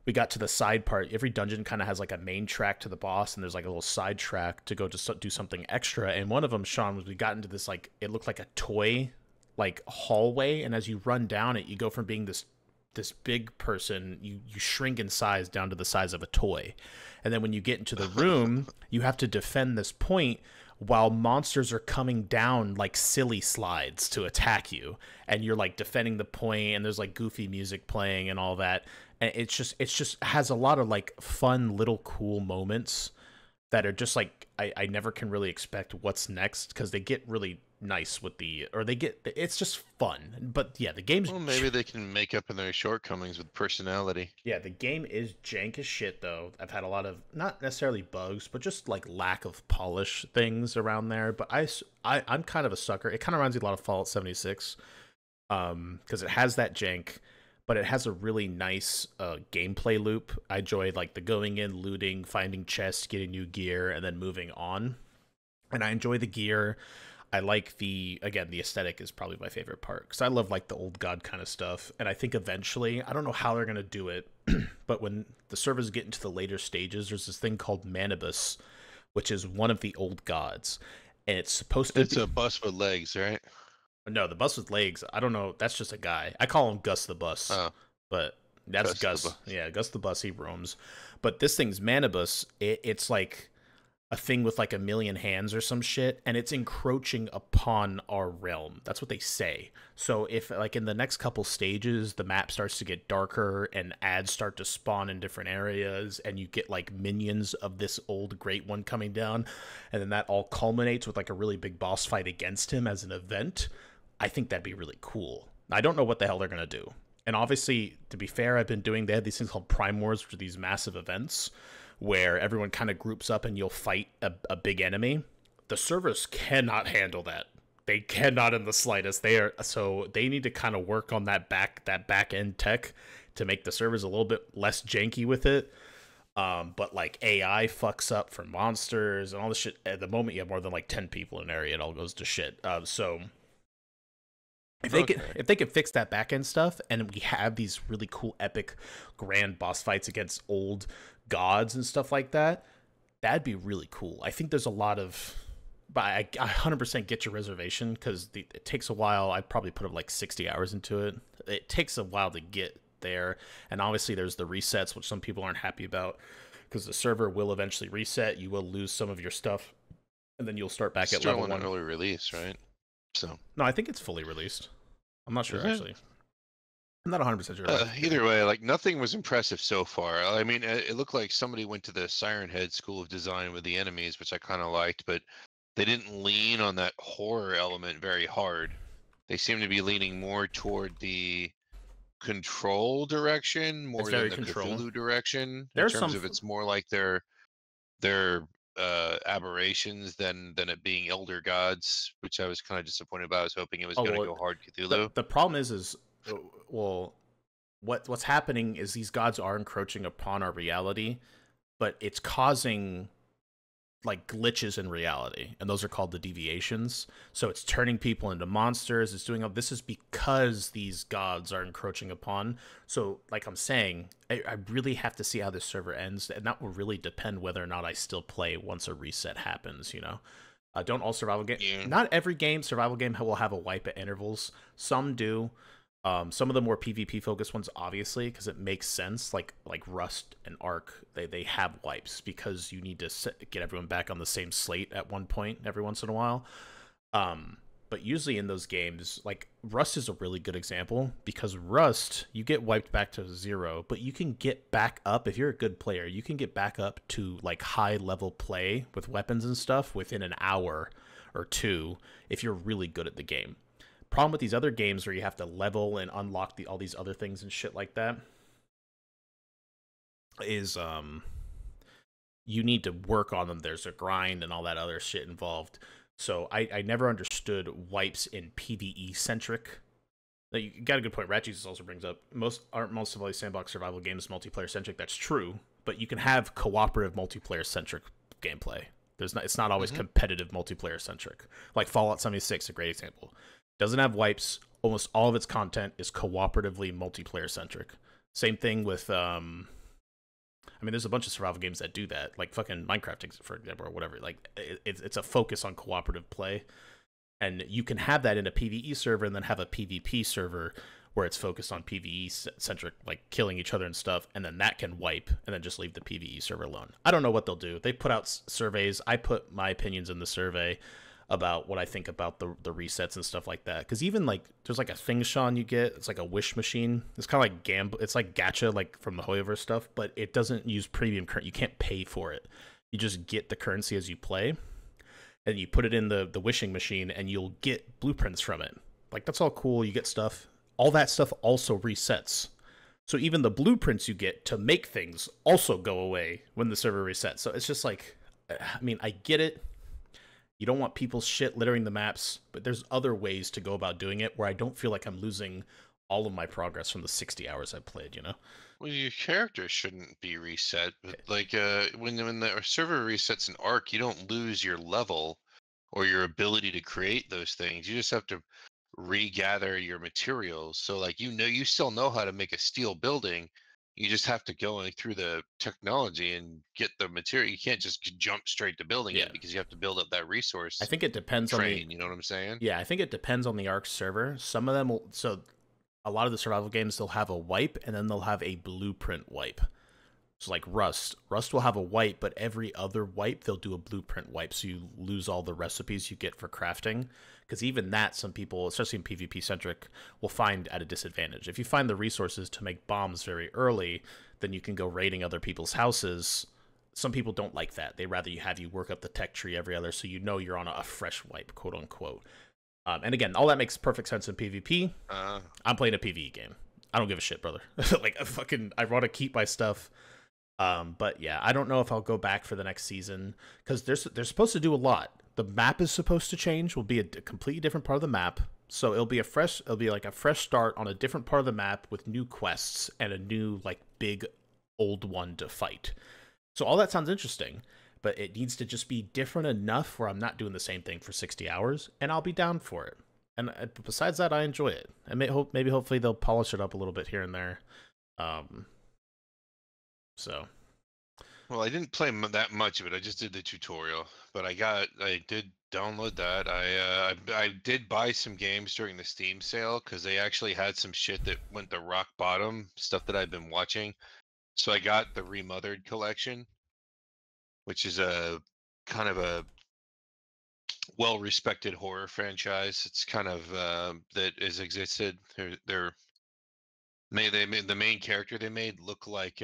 we got to the side part. Every dungeon kind of has like a main track to the boss, and there's like a little side track to go to do something extra. And one of them, Sean, was we got into this, like, it looked like a toy like hallway, and as you run down it, you go from being this big person, you shrink in size down to the size of a toy. And then when you get into the room, you have to defend this point while monsters are coming down like silly slides to attack you, and you're like defending the point, and there's like goofy music playing and all that. And it's just has a lot of like fun little cool moments. that are just like I never can really expect what's next because they get really nice with it's just fun. But yeah, the game's Well, maybe they can make up in their shortcomings with personality. yeah, the game is jank as shit though. I've had a lot of not necessarily bugs, but just like lack of polish things around there. But I'm kind of a sucker. It kind of reminds me a lot of Fallout 76, because it has that jank, but it has a really nice gameplay loop. I enjoy like the going in, looting, finding chests, getting new gear, and then moving on. And I enjoy the gear. I like the aesthetic is probably my favorite part because I love like the old god kind of stuff. And I think eventually, I don't know how they're gonna do it, but when the servers get into the later stages, there's this thing called Manibus, which is one of the old gods, and it's supposed to It's be a bus with legs, right? no, the bus with legs. I don't know. That's just a guy. I call him Gus the Bus, Oh, but that's Gus the Gus. bus. Yeah, Gus the Bus. He roams. But this thing's Manibus. It's like a thing with like a million hands or some shit, and it's encroaching upon our realm. That's what they say. So if like in the next couple stages, the map starts to get darker and ads start to spawn in different areas, and you get like minions of this old great one coming down, and then that all culminates with like a really big boss fight against him as an event. I think that'd be really cool. I don't know what the hell they're gonna do. And obviously, to be fair, they have these things called Prime Wars, which are these massive events where everyone kind of groups up and you'll fight a big enemy. The servers cannot handle that. They cannot in the slightest. They need to kind of work on that back end tech to make the servers a little bit less janky with it. But like AI fucks up for monsters and all this shit. At the moment, you have more than like 10 people in an area, it all goes to shit. So if they could fix that back end stuff, and we have these really cool, epic, grand boss fights against old gods and stuff like that, that'd be really cool. I think there's a lot of, but I 100% get your reservation because it takes a while. I probably put up like 60 hours into it. It takes a while to get there, and obviously there's the resets, which some people aren't happy about because the server will eventually reset. You will lose some of your stuff, and then you'll start back at level Still one. an early release, right? So No, I think it's fully released. I'm not sure is it? actually. I'm not 100% sure. Either way, like nothing was impressive so far. I mean, it looked like somebody went to the Siren Head School of Design with the enemies, which I kind of liked, but they didn't lean on that horror element very hard. They seem to be leaning more toward the control direction, more It's than very the control. Cthulhu direction. There's In terms some of it's more like their aberrations than it being elder gods, which I was kind of disappointed about. I was hoping it was oh going to well, go hard Cthulhu. the problem is well, what's happening is these gods are encroaching upon our reality, but it's causing like glitches in reality, and those are called the deviations. So it's turning people into monsters. It's doing all this is because these gods are encroaching upon. So like I'm saying, I really have to see how this server ends, and that will really depend whether or not I still play once a reset happens. Don't all survival game. Yeah. Not every survival game will have a wipe at intervals. Some do. Some of the more PvP focused ones, obviously, because it makes sense. Like Rust and Ark, they have wipes because you need to get everyone back on the same slate at one point every once in a while. But usually in those games, like Rust is a really good example because Rust, you get wiped back to 0, but you can get back up if you're a good player. You can get back up to like high level play with weapons and stuff within an hour or two if you're really good at the game. Problem with these other games where you have to level and unlock all these other things and shit like that is you need to work on them. There's a grind and all that other shit involved. So I never understood wipes in PvE centric. You got a good point. Rat Jesus also brings up most of all these sandbox survival games multiplayer centric. That's true, but you can have cooperative multiplayer centric gameplay. It's not always competitive multiplayer centric. Like Fallout 76, a great example. Doesn't have wipes. Almost all of its content is cooperatively multiplayer centric. Same thing with there's a bunch of survival games that do that, like fucking Minecraft, for example, or whatever. Like it's a focus on cooperative play, and you can have that in a PvE server, and then have a PvP server where it's focused on PvE centric, like killing each other and stuff, and then that can wipe, and then just leave the PvE server alone. I don't know what they'll do. They put out surveys. I put my opinions in the survey about what I think about the resets and stuff like that. Because even like there's like a thing, Sean, you get. It's like a wish machine. It's kind of like it's like gacha, like from the Hoyoverse stuff, but it doesn't use premium current. You can't pay for it. You just get the currency as you play, and you put it in the wishing machine, and you'll get blueprints from it. Like, that's all cool. You get stuff. All that stuff also resets. So even the blueprints you get to make things also go away when the server resets. So it's just like, I mean, I get it. You don't want people's shit littering the maps, but there's other ways to go about doing it where I don't feel like I'm losing all of my progress from the 60 hours I played, you know? Well, your character shouldn't be reset, but like when the server resets an arc, you don't lose your level or your ability to create those things. You just have to regather your materials. So like you still know how to make a steel building. You just have to go like, through the technology and get the material. You can't just jump straight to building Yeah. it because you have to build up that I resource think it depends on the train. You know what I'm saying? Yeah, I think it depends on the Arc server. Some of them will, so a lot of the survival games, they'll have a wipe and then they'll have a blueprint wipe. So like Rust will have a wipe, but every other wipe they'll do a blueprint wipe, so you lose all the recipes you get for crafting. Because even that, some people, especially in PvP centric, will find at a disadvantage. If you find the resources to make bombs very early, then you can go raiding other people's houses. Some people don't like that. They rather you have you work up the tech tree every other, so you know you're on a fresh wipe, quote unquote. And again, all that makes perfect sense in PvP. I'm playing a PvE game. I don't give a shit, brother. Like, I want to keep my stuff. But yeah, I don't know if I'll go back for the next season because they're supposed to do a lot. The map is supposed to change. Will be a completely different part of the map. So it'll be like a fresh start on a different part of the map with new quests and a new like big old one to fight. So all that sounds interesting, but it needs to just be different enough where I'm not doing the same thing for 60 hours, and I'll be down for it. And besides that, I enjoy it. And maybe hopefully they'll polish it up a little bit here and there. Um, so Well, I didn't play that much of it. I just did the tutorial, but I did download that. I did buy some games during the Steam sale because they actually had some shit that went to rock bottom, stuff that I've been watching. So I got the Remothered collection, which is a kind of a well-respected horror franchise. It's kind of that has existed. They made the main character they made look like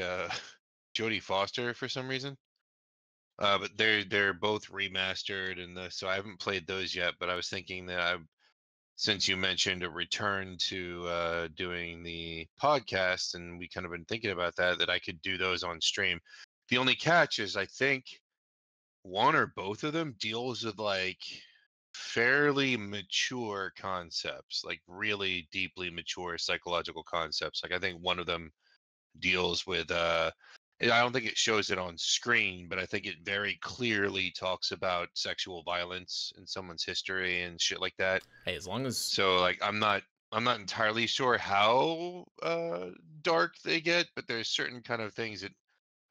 Jodie Foster for some reason. But they're both remastered, and so I haven't played those yet. But I was thinking that since you mentioned a return to doing the podcast, and we kind of been thinking about that I could do those on stream. The only catch is I think one or both of them deals with like fairly mature concepts, like really deeply mature psychological concepts. Like I think one of them deals with I don't think it shows it on screen, but I think it very clearly talks about sexual violence in someone's history and shit like that. hey, as long as So like I'm not entirely sure how dark they get, but there's certain kind of things that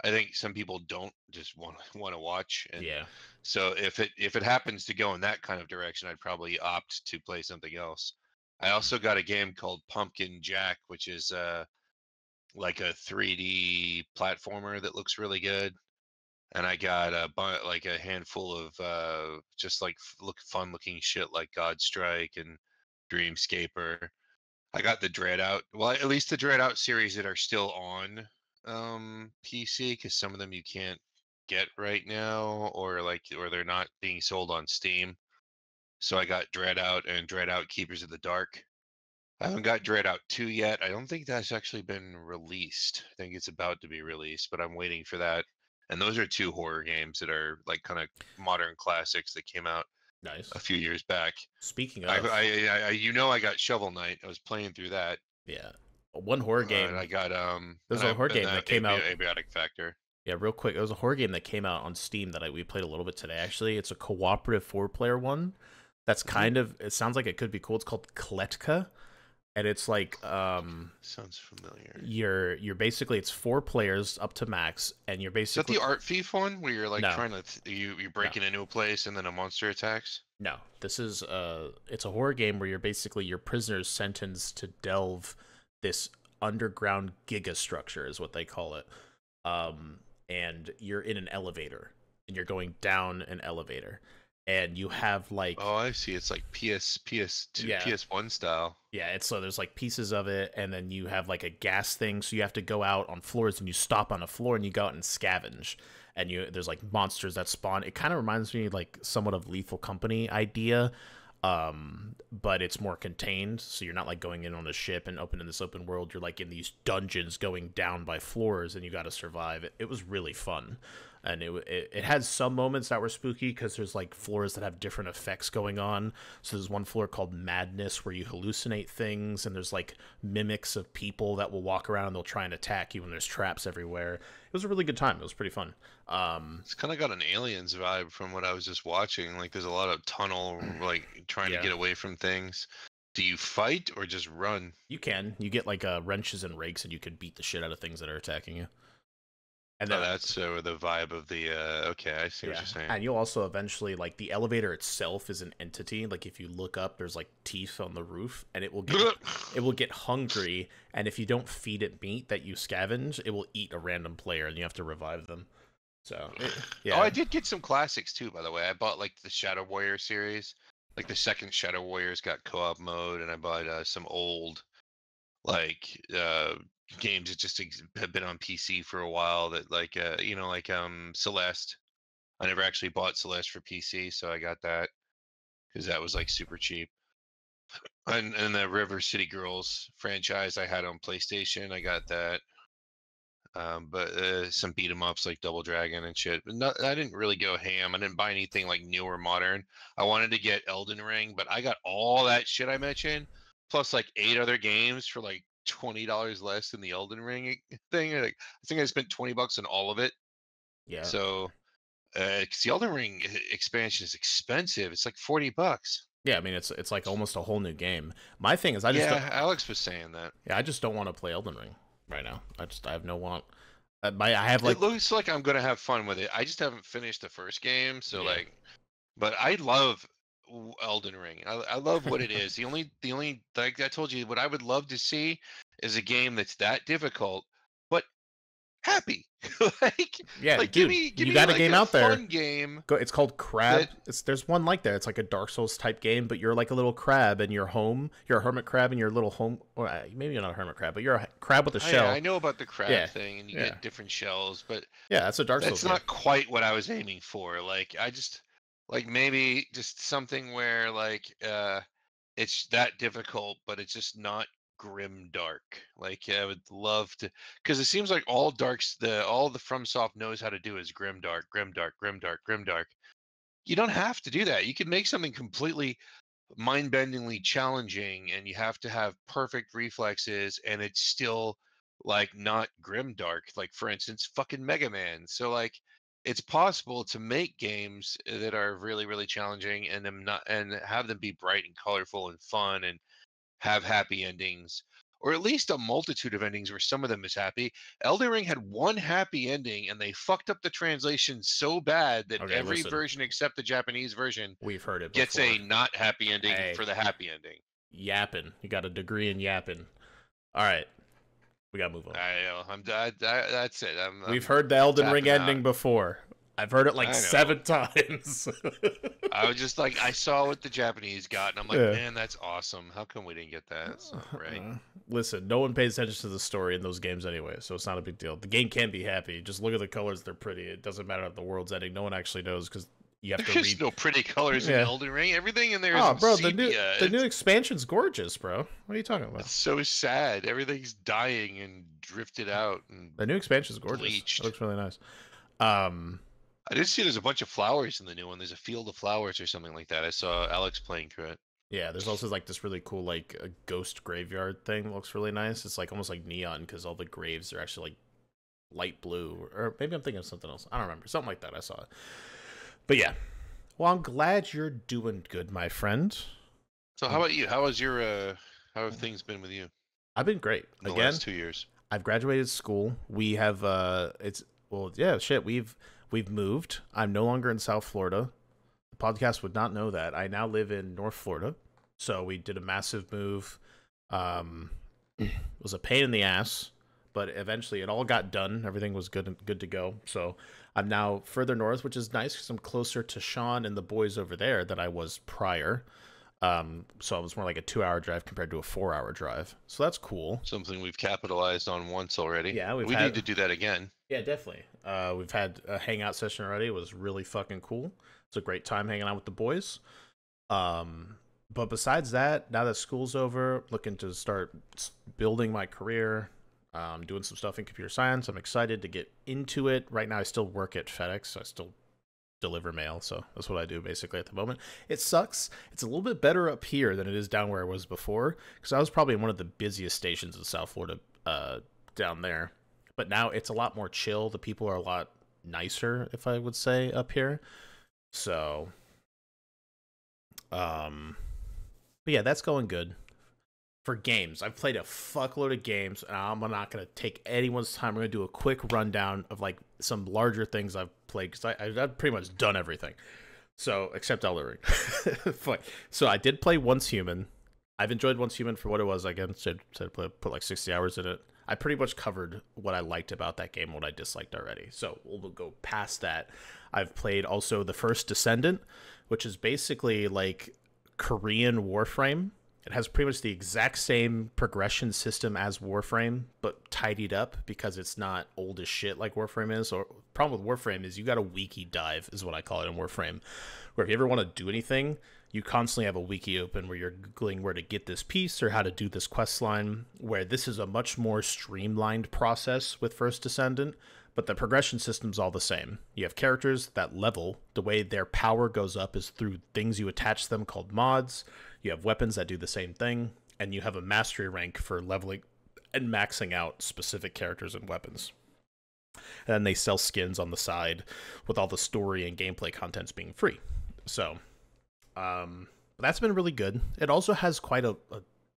I think some people don't just want to watch. And yeah, so if it happens to go in that kind of direction, I'd probably opt to play something else. I also got a game called Pumpkin Jack, which is like a 3D platformer that looks really good. And I got like a handful of just like fun looking shit like Godstrike and Dreamscaper. I got the Dread Out. Well, at least the Dread Out series that are still on PC, because some of them you can't get right now, or they're not being sold on Steam. So I got Dread Out and Dread Out Keepers of the Dark. I haven't got Dread Out 2 yet. I don't think that's actually been released. I think it's about to be released, but I'm waiting for that. And those are two horror games that are like kind of modern classics that came out a nice. few years back. Speaking I, of, I I got Shovel Knight. I was playing through that. yeah, one horror And I game. got There's a horror and game that that came out. Abiotic Factor. Yeah, real quick. There was a horror game that came out on Steam that we played a little bit today. Actually, it's a cooperative 4-player one. That's Mhm. kind of. It sounds like it could be cool. It's called Kletka, and it's like Sounds familiar. you're basically it's 4 players up to max, and you're Is that basically the Art Thief one where you're like no, trying to you no, breaking into a place and then a monster attacks? no. This is it's a horror game where you're basically your prisoners sentenced to delve this underground giga structure is what they call it. And you're in an elevator and you're going down an elevator and you have like Oh, I see. It's like PS2, yeah, PS1 style. yeah, it's so there's like pieces of it, and then you have like a gas thing, so you have to go out on floors and you stop on a floor and you go out and scavenge. and there's like monsters that spawn. It kind of reminds me like somewhat of Lethal Company idea, but it's more contained. So you're not like going in on a ship and open in this open world. You're like in these dungeons going down by floors, and you got to survive. It was really fun. And it had some moments that were spooky because there's like floors that have different effects going on. So there's one floor called Madness where you hallucinate things, and there's like mimics of people that will walk around and they'll try and attack you, and there's traps everywhere. It was a really good time. It was pretty fun. It's kind of got an Aliens vibe from what I was just watching. Like there's a lot of tunnel, like trying to Yeah. get away from things. Do you fight or just run? You get like wrenches and rakes, and you can beat the shit out of things that are attacking you. And Oh, then that's the vibe of the. Okay, I see what yeah, you're saying. and you'll also eventually like the elevator itself is an entity. Like if you look up, there's like teeth on the roof, and it will get hungry, and if you don't feed it meat that you scavenge, it will eat a random player, and you have to revive them. So Oh, I yeah, did get some classics too, by the way. I bought like the Shadow Warrior series. Like the second Shadow Warrior's got co-op mode, and I bought some old like games that just have been on PC for a while. That like like Celeste. I never actually bought Celeste for PC, so I got that because that was like super cheap. And the River City Girls franchise I had on PlayStation, I got that. But some beat 'em ups like Double Dragon and shit. But I didn't really go ham. I didn't buy anything like new or modern. I wanted to get Elden Ring, but I got all that shit I mentioned, plus like 8 other games for like $20 less than the Elden Ring thing. Like, I think I spent $20 on all of it. yeah, So, 'cause the Elden Ring expansion is expensive. It's like $40. yeah. I mean, it's like almost a whole new game. My thing is, I just don't. Yeah, Alex was saying that. Yeah, I just don't want to play Elden Ring right now. I have no want. I have It like looks like I'm gonna have fun with it. I just haven't finished the first game, so yeah. like, but I love Elden Ring. I love what it is. The only like I told you, what I would love to see is a game that's that difficult, but happy. like Yeah, like give dude, me give you me got a like game a out there. fun game Go. It's called Crab. that There's one like that. It's like a Dark Souls type game, but you're like a little crab, and you're home. You're a hermit crab, in your little home. Or maybe you're not a hermit crab, but you're a crab with a I shell. know about the crab Yeah, thing, and you yeah, get different shells, but yeah. That's a Dark Souls that's game. not quite what I was aiming for. Like I just like maybe just something where like it's that difficult, but it's just not grim dark. Like I would love to, because it seems like all the FromSoft knows how to do is grim dark, grim dark, grim dark, grim dark. You don't have to do that. You can make something completely mind-bendingly challenging, and you have to have perfect reflexes, and it's still like not grim dark. Like for instance, fucking Mega Man. So like it's possible to make games that are really really challenging and them not and have them be bright and colorful and fun and have happy endings, or at least a multitude of endings where some of them is happy. Elden Ring had one happy ending, and they fucked up the translation so bad that Okay, every listen, version except the Japanese version we've heard it gets before. a not happy ending Hey, for the happy ending. yapping. You got a degree in yapping. All right, we gotta move on. I know. That's it. We've I'm heard the Elden Ring tapping ending out. before. I've heard it like I know. 7 times. I was just like, I saw what the Japanese got, and I'm like, Yeah. man, that's awesome. How come we didn't get that? It's not right. Listen, no one pays attention to the story in those games anyway, so it's not a big deal. The game can be happy. Just look at the colors; they're pretty. It doesn't matter if the world's ending. No one actually knows because you have to There's read. no pretty colors in Yeah. Elden Ring. Everything in there is Oh, in bro, sepia. the new expansion's gorgeous, bro. What are you talking about? It's so sad. Everything's dying and drifted out and The new expansion's gorgeous. It bleached. looks really nice. Um, I did see there's a bunch of flowers in the new one. There's a field of flowers or something like that. I saw Alex playing through it. yeah, there's also like this really cool like a ghost graveyard thing. That looks really nice. It's like almost like neon because all the graves are actually like light blue, or maybe I'm thinking of something else. I don't remember. Something like that. I saw it. But yeah, well, I'm glad you're doing good, my friend. So how about you? How have things been with you I've been great. in the Again, last 2 years? I've graduated school. We have it's well, yeah, shit. We've moved. I'm no longer in South Florida. The podcast would not know that. I now live in North Florida. So we did a massive move. It was a pain in the ass, but eventually it all got done. Everything was good to go. So I'm now further north, which is nice because I'm closer to Sean and the boys over there than I was prior. So it was more like a 2-hour drive compared to a 4-hour drive. So that's cool. Something we've capitalized on once already. Yeah, We need to do that again. Yeah, definitely. We've had a hangout session already. It was really fucking cool. It's a great time hanging out with the boys. Um, but besides that, now that school's over, looking to start building my career, doing some stuff in computer science. I'm excited to get into it. Right now, I still work at FedEx. So I still deliver mail. So that's what I do basically at the moment. It sucks. It's a little bit better up here than it is down where I was before because I was probably in one of the busiest stations in South Florida down there. But now it's a lot more chill. The people are a lot nicer, if I would say, up here. So, but yeah, that's going good. For games, I've played a fuckload of games, and I'm not going to take anyone's time. I'm going to do a quick rundown of like some larger things I've played because I've pretty much done everything. So, except Elden Ring. So, I did play Once Human. I've enjoyed Once Human for what it was. Again, said put like 60 hours in it. I pretty much covered what I liked about that game, what I disliked already. So we'll go past that. I've played also The First Descendant, which is basically like Korean Warframe. It has pretty much the exact same progression system as Warframe, but tidied up because it's not old as shit like Warframe is. Or problem with Warframe is you got a wiki dive, is what I call it in Warframe, where if you ever want to do anything, you constantly have a wiki open where you're googling where to get this piece or how to do this quest line, where this is a much more streamlined process with First Descendant, but the progression system's all the same. You have characters that level. The way their power goes up is through things you attach them called mods. You have weapons that do the same thing, and you have a mastery rank for leveling and maxing out specific characters and weapons. And then they sell skins on the side with all the story and gameplay contents being free. So, that's been really good. It also has quite a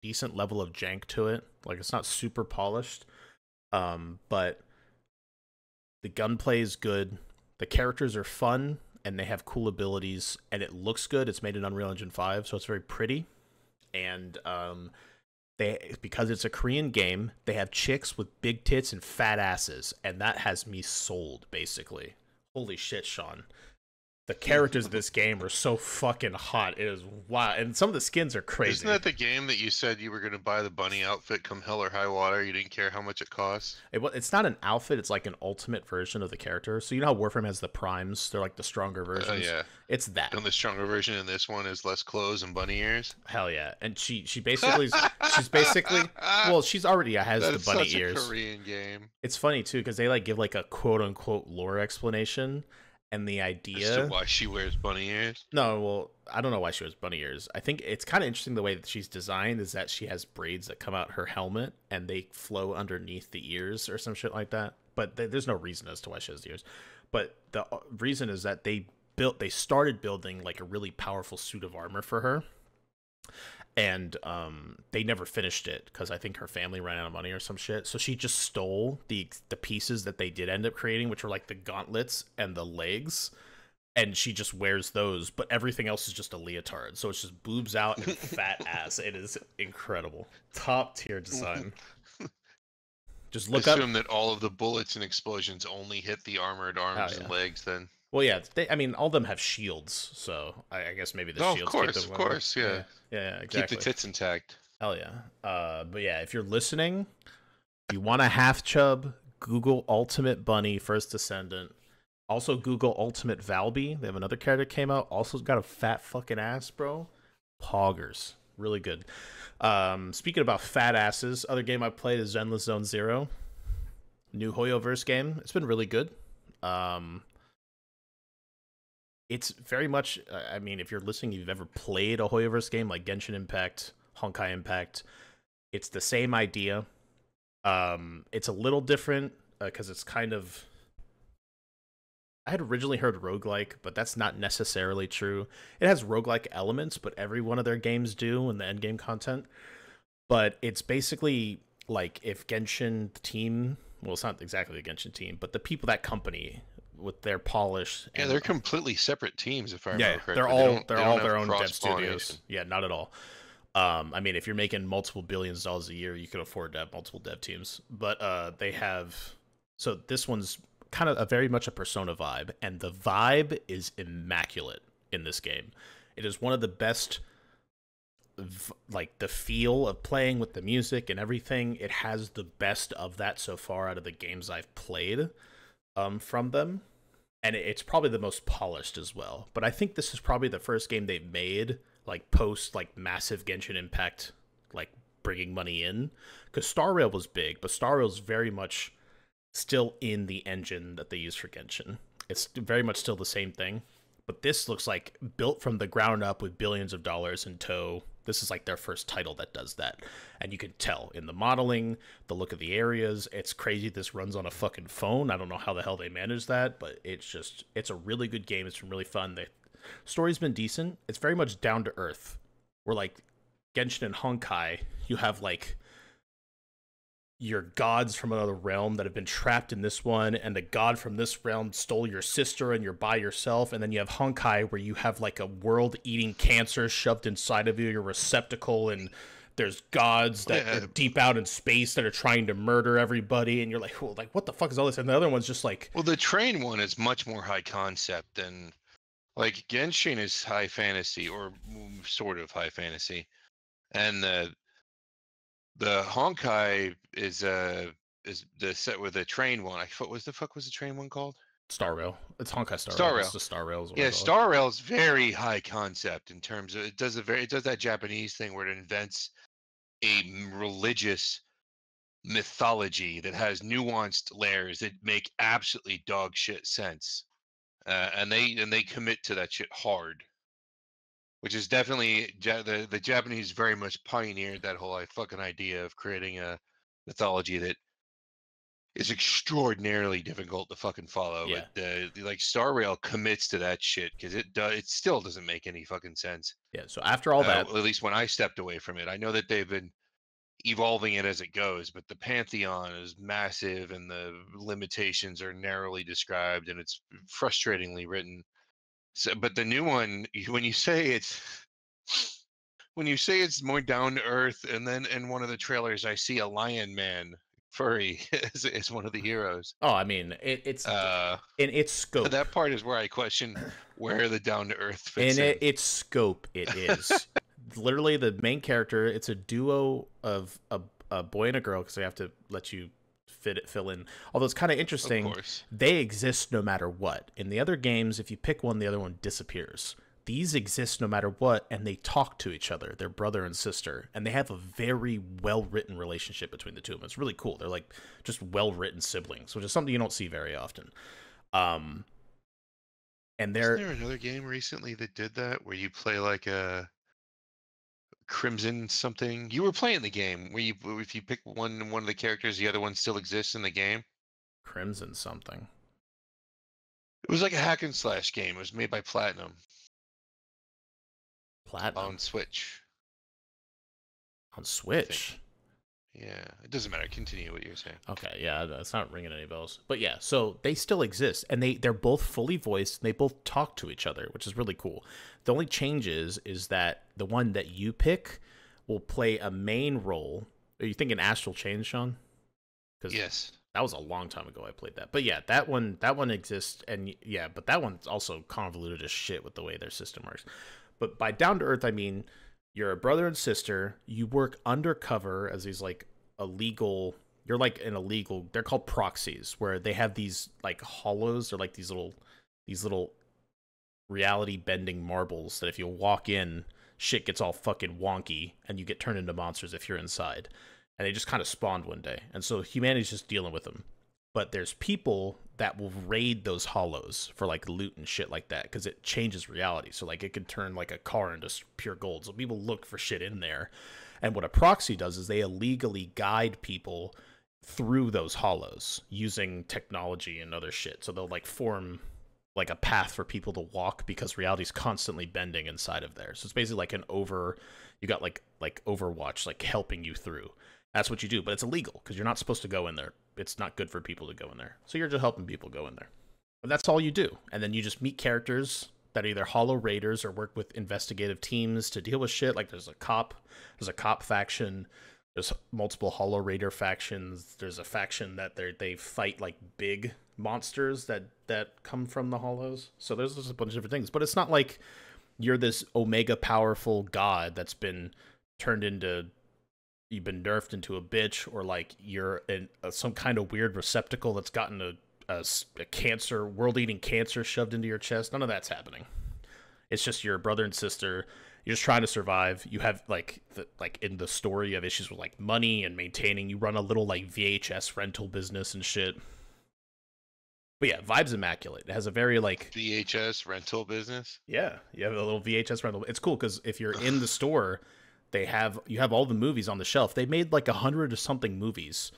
decent level of jank to it. Like, it's not super polished, but the gunplay is good. The characters are fun, and they have cool abilities, and it looks good. It's made in Unreal Engine 5, so it's very pretty. And because it's a Korean game, they have chicks with big tits and fat asses, and that has me sold, basically. Holy shit, Sean. The characters of this game are so fucking hot. It is wild. And some of the skins are crazy. Isn't that the game that you said you were going to buy the bunny outfit come hell or high water? You didn't care how much it costs? It's not an outfit. It's like an ultimate version of the character. So you know how Warframe has the primes? They're like the stronger versions. Yeah. It's that. And the stronger version in this one is less clothes and bunny ears? Hell yeah. And she basically, she's basically, well, she's already has That's the bunny such ears. a Korean game. It's funny too, because they like give like a quote unquote lore explanation. And the idea As to why she wears bunny ears? No, well, I don't know why she wears bunny ears. I think it's kind of interesting the way that she's designed is that she has braids that come out her helmet and they flow underneath the ears or some shit like that. But there's no reason as to why she has the ears. But the reason is that they started building like a really powerful suit of armor for her. And they never finished it because I think her family ran out of money or some shit. So she just stole the pieces that they did end up creating, which were like the gauntlets and the legs, and she just wears those. But everything else is just a leotard, so it's just boobs out and fat ass. It is incredible, top tier design. Just look up. Assume that all of the bullets and explosions only hit the armored arms and legs. Then. Well, yeah, I mean, all of them have shields, so I guess maybe the shields. Of course, yeah. Yeah, exactly. Keep the tits intact. Hell yeah. But yeah, if you're listening, if you want a half chub, Google Ultimate Bunny First Descendant. Also Google Ultimate Valby. They have another character that came out. Also got a fat fucking ass, bro. Poggers. Really good. Speaking about fat asses, other game I played is Zenless Zone Zero. New Hoyoverse game. It's been really good. It's very much, I mean, if you're listening, you've ever played a Hoyoverse game like Genshin Impact, Honkai Impact, it's the same idea. It's a little different because it's kind of, I had originally heard roguelike, but that's not necessarily true. It has roguelike elements, but every one of their games do in the endgame content. But it's basically like if Genshin team, well, it's not exactly the Genshin team, but the people, that company with their polish. Yeah, they're completely separate teams, if I remember correctly. They're all their own dev studios. Yeah, not at all. I mean, if you're making multiple billions of dollars a year, you can afford to have multiple dev teams. But they have, so this one's kind of very much a Persona vibe, and the vibe is immaculate in this game. It is one of the best, like the feel of playing with the music and everything. It has the best of that so far out of the games I've played. from them, and it's probably the most polished as well. But I think this is probably the first game they've made like post like massive Genshin Impact, like bringing money in, because Star Rail was big, but Star Rail's very much still in the engine that they use for Genshin. It's very much still the same thing, but this looks like built from the ground up with billions of dollars in tow. This is like their first title that does that. And you can tell in the modeling, the look of the areas. It's crazy this runs on a fucking phone. I don't know how the hell they manage that, but it's a really good game. It's been really fun. The story's been decent. It's very much down to earth. Where like Genshin and Honkai, you have like your gods from another realm that have been trapped in this one, and the god from this realm stole your sister and you're by yourself. And then you have Honkai where you have like a world-eating cancer shoved inside of you, your receptacle, and there's gods that are deep out in space that are trying to murder everybody, and you're like, well, like what the fuck is all this? And the other one's just like, well, the train one is much more high concept than like Genshin is high fantasy or sort of high fantasy, and the Honkai is the set with the train one. What was the fuck was the train one called? Star Rail. It's Honkai Star Rail. Star Rail. It's the Star Rail. Yeah, Star Rail is very high concept in terms of it does that Japanese thing where it invents a religious mythology that has nuanced layers that make absolutely dog shit sense, and they commit to that shit hard, which is definitely the Japanese very much pioneered that whole fucking idea of creating a mythology that is extraordinarily difficult to fucking follow. Yeah. But like Star Rail commits to that shit because it still doesn't make any fucking sense. Yeah. So after all that, at least when I stepped away from it, I know that they've been evolving it as it goes, but the pantheon is massive and the limitations are narrowly described and it's frustratingly written. So, but the new one, when you say it's more down to earth, and then in one of the trailers I see a lion man furry is one of the heroes. Oh, I mean, it's in its scope. That part is where I question where the down to earth fits in. Its scope, it is literally the main character. It's a duo of a boy and a girl because they have to let you fill in. Although it's kind of interesting, of course. They exist no matter what. In the other games, if you pick one, the other one disappears. These exist no matter what, and they talk to each other. They're brother and sister, and they have a very well-written relationship between the two of them. It's really cool. They're like just well-written siblings, which is something you don't see very often. And Isn't there another game recently that did that, where you play like a Crimson something? You were playing the game where if you pick one of the characters, the other one still exists in the game. Crimson something. It was like a hack and slash game. It was made by Platinum. On Switch. On Switch? Yeah, it doesn't matter. Continue what you're saying. Okay, yeah, it's not ringing any bells. But yeah, so they still exist, and they're both fully voiced, and they both talk to each other, which is really cool. The only change is that the one that you pick will play a main role. Are you thinking Astral Chain, Sean? Yes. That was a long time ago I played that. But yeah, that one exists, and yeah, but that one's also convoluted as shit with the way their system works. But by down to earth, I mean you're a brother and sister. You work undercover as these like illegal. You're like an illegal. They're called proxies, where they have these like hollows. They're like these little reality bending marbles that if you walk in, shit gets all fucking wonky, and you get turned into monsters if you're inside. And they just kind of spawned one day, and so humanity's just dealing with them. But there's people that will raid those hollows for like loot and shit like that because it changes reality. So like it can turn like a car into pure gold. So people look for shit in there. And what a proxy does is they illegally guide people through those hollows using technology and other shit. So they'll like form like a path for people to walk because reality's constantly bending inside of there. So it's basically like you got like Overwatch like helping you through. That's what you do, but it's illegal because you're not supposed to go in there. It's not good for people to go in there. So you're just helping people go in there. And that's all you do. And then you just meet characters that are either hollow raiders or work with investigative teams to deal with shit. Like there's a cop faction. There's multiple hollow raider factions. There's a faction that they fight like big monsters that come from the hollows. So there's just a bunch of different things. But it's not like you're this omega powerful god that's been turned into... You've been nerfed into a bitch, or like you're in some kind of weird receptacle that's gotten a cancer, world-eating cancer shoved into your chest. None of that's happening. It's just your brother and sister. You're just trying to survive. You have like in the story, you have issues with like money and maintaining. You run a little like VHS rental business and shit. But yeah, vibe's immaculate. It has a very like VHS rental business. yeah, you have a little VHS rental. It's cool because if you're in the store, you have all the movies on the shelf. They made like 100 or something movies,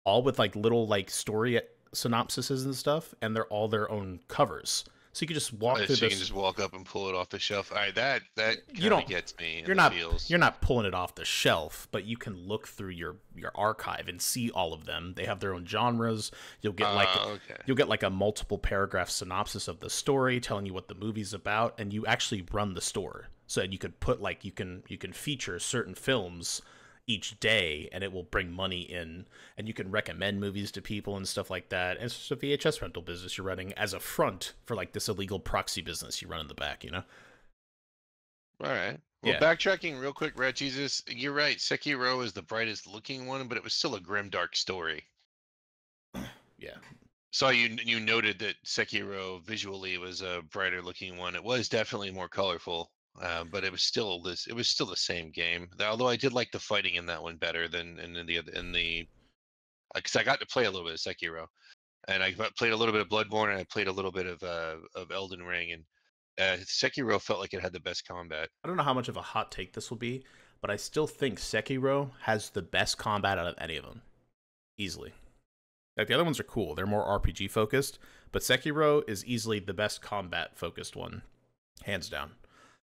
all with like little like story synopsises and stuff, and they're all their own covers. So you can just walk through So you this. can just walk up and pull it off the shelf. All right, that You kind of don't. gets me in You're the not. feels. You're not pulling it off the shelf, but you can look through your archive and see all of them. They have their own genres. Okay. You'll get like a multiple paragraph synopsis of the story, telling you what the movie's about, and you actually run the store. So you could put like you can feature certain films each day, and it will bring money in, and you can recommend movies to people and stuff like that. And it's just a VHS rental business you're running as a front for like this illegal proxy business you run in the back, you know? All right. Well, Yeah. backtracking real quick, Red Jesus, you're right. Sekiro is the brightest looking one, but it was still a grim, dark story. Yeah. So you noted that Sekiro visually was a brighter looking one. It was definitely more colorful, but it was still this. It was still the same game. Although I did like the fighting in that one better than in the because I got to play a little bit of Sekiro, and I played a little bit of Bloodborne, and I played a little bit of Elden Ring, and Sekiro felt like it had the best combat. I don't know how much of a hot take this will be, but I still think Sekiro has the best combat out of any of them. Easily. Like, the other ones are cool. They're more RPG focused, but Sekiro is easily the best combat focused one. Hands down.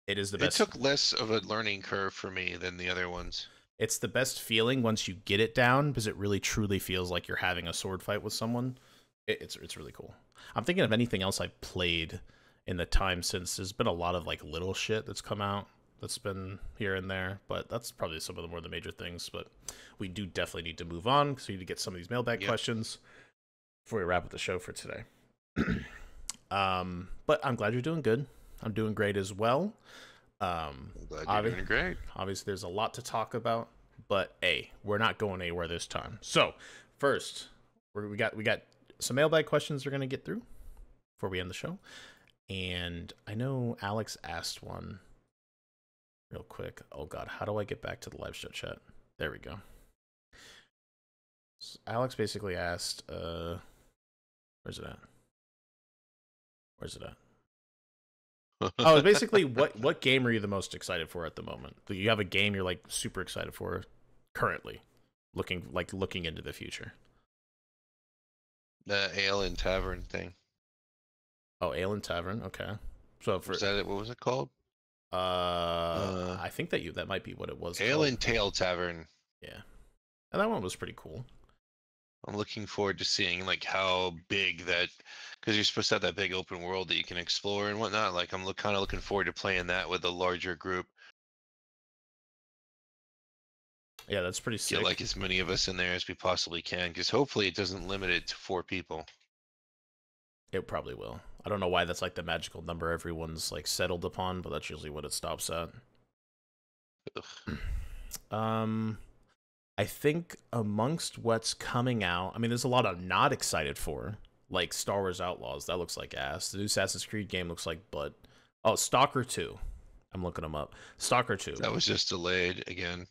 It is the It best. took less of a learning curve for me than the other ones. It's the best feeling once you get it down because it really truly feels like you're having a sword fight with someone. It's really cool. I'm thinking of anything else I've played in the time since. There's been a lot of like little shit that's come out that's been here and there, but that's probably some of the more the major things. But we do definitely need to move on because we need to get some of these mailbag questions before we wrap up the show for today. But I'm glad you're doing good. I'm doing great as well. I'm glad you're doing great. Obviously, there's a lot to talk about, but we're not going anywhere this time. So first, we got some mailbag questions we're gonna get through before we end the show. And I know Alex asked one real quick. Oh God, how do I get back to the live show chat? There we go. So Alex basically asked, where's it at? Where's it at? Oh, basically, what game are you the most excited for at the moment? Do you have a game you're like super excited for currently, looking into the future? The Ale and Tavern thing. Oh, Ale and Tavern. Okay. So for Was that it? What was it called? I think that might be what it was. Ale called. and Tail Tavern. Yeah, and that one was pretty cool. I'm looking forward to seeing like how big that, because you're supposed to have that big open world that you can explore and whatnot. Like I'm kind of looking forward to playing that with a larger group. Yeah, that's pretty sick. Get like as many of us in there as we possibly can, because hopefully it doesn't limit it to 4 people. It probably will. I don't know why that's like the magical number everyone's like settled upon, but that's usually what it stops at. I think amongst what's coming out, I mean, there's a lot I'm not excited for, like Star Wars Outlaws. That looks like ass. The new Assassin's Creed game looks like butt. Oh, Stalker 2. I'm looking them up. Stalker 2. That was just delayed again.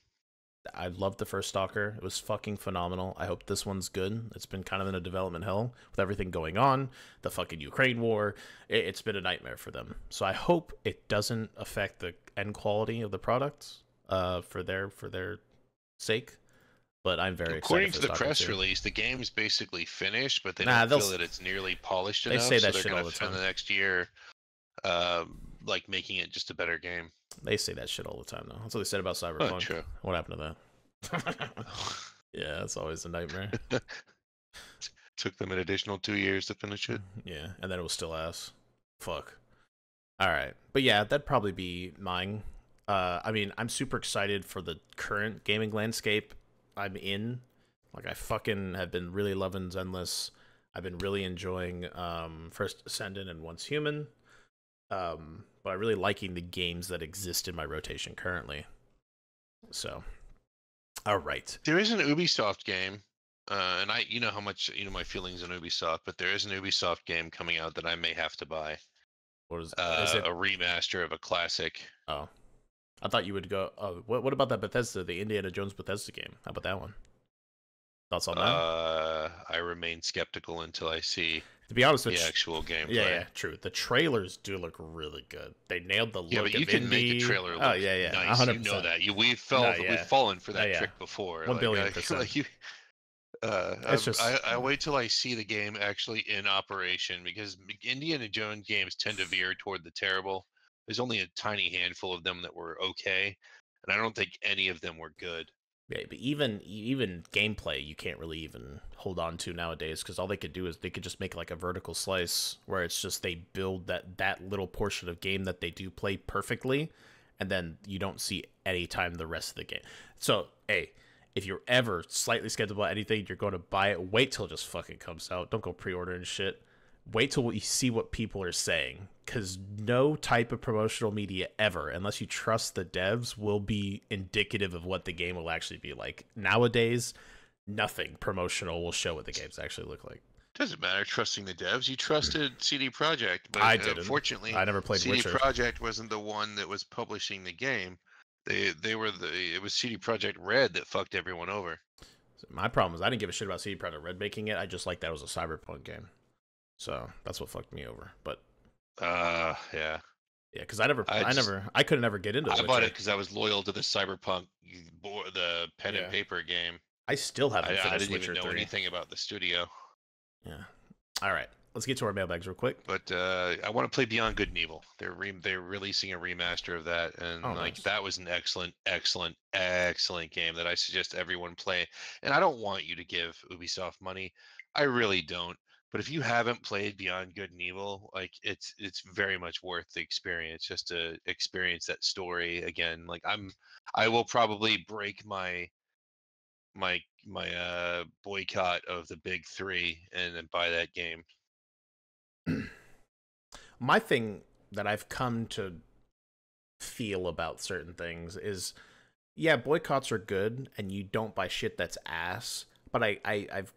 I loved the first Stalker. It was fucking phenomenal. I hope this one's good. It's been kind of in a development hell with everything going on. The fucking Ukraine war. It's been a nightmare for them. So I hope it doesn't affect the end quality of the product for their sake. But I'm very According excited to for the Stalker press 2. release, the game's basically finished, but they Nah, don't feel that it's nearly polished enough. say that so shit they're all gonna the spend time. the next year, like making it just a better game. They say that shit all the time, though. That's what they said about Cyberpunk. Oh, true. What happened to that? Yeah, it's always a nightmare. Took them an additional 2 years to finish it. Yeah, and then it was still ass. Fuck. All right, but yeah, that'd probably be mine. I mean, I'm super excited for the current gaming landscape I'm in. Like, I fucking have been really loving Zenless. I've been really enjoying First Ascendant and Once Human. But I'm really liking the games that exist in my rotation currently. So, all right. There is an Ubisoft game And you know how much my feelings on Ubisoft, but there is an Ubisoft game coming out that I may have to buy. What is it? A remaster of a classic. Oh, I thought you would go. Oh, what about that Bethesda, the Indiana Jones Bethesda game? How about that one? Thoughts on that? I remain skeptical until I see To be honest, the actual yeah, gameplay. yeah, true. The trailers do look really good. They nailed the Yeah, but look you of can make a Indy. trailer Oh look yeah, yeah, nice. You know 100%. that. No, We've yeah, fallen for oh that yeah, trick before. 1 billion%. Like you, It's just I wait till I see the game actually in operation because Indiana Jones games tend to veer toward the terrible. There's only a tiny handful of them that were okay, and I don't think any of them were good. yeah, but even gameplay you can't really even hold on to nowadays because all they could do is they could just make like a vertical slice where it's just they build that little portion of game that they do play perfectly, and then you don't see any time the rest of the game. So hey, if you're ever slightly skeptical about anything, you're going to buy it. Wait till it just fucking comes out. Don't go pre-ordering shit. Wait till you see what people are saying, because no type of promotional media ever, unless you trust the devs, will be indicative of what the game will actually be like. Nowadays, nothing promotional will show what the games actually look like. Doesn't matter trusting the devs. You trusted CD Projekt, but I didn't. unfortunately, I never played CD Witcher. Projekt wasn't the one that was publishing the game. They were it was CD Projekt Red that fucked everyone over. So my problem is I didn't give a shit about CD Projekt Red making it. I just like that it was a Cyberpunk game. So that's what fucked me over. But Yeah. yeah, because I just I could never get into The I bought Witcher. it because I was loyal to the Cyberpunk, the pen and Yeah, paper game. I still haven't I finished didn't even Witcher know 3. anything about the studio. Yeah. All right, let's get to our mailbags real quick. But I want to play Beyond Good and Evil. They're releasing a remaster of that, Oh, and like nice. that was an excellent game that I suggest everyone play. And I don't want you to give Ubisoft money. I really don't. But if you haven't played Beyond Good and Evil, like it's very much worth the experience just to experience that story again. Like I will probably break my boycott of the big three and then buy that game. My thing that I've come to feel about certain things is, yeah, boycotts are good and you don't buy shit that's ass. But I've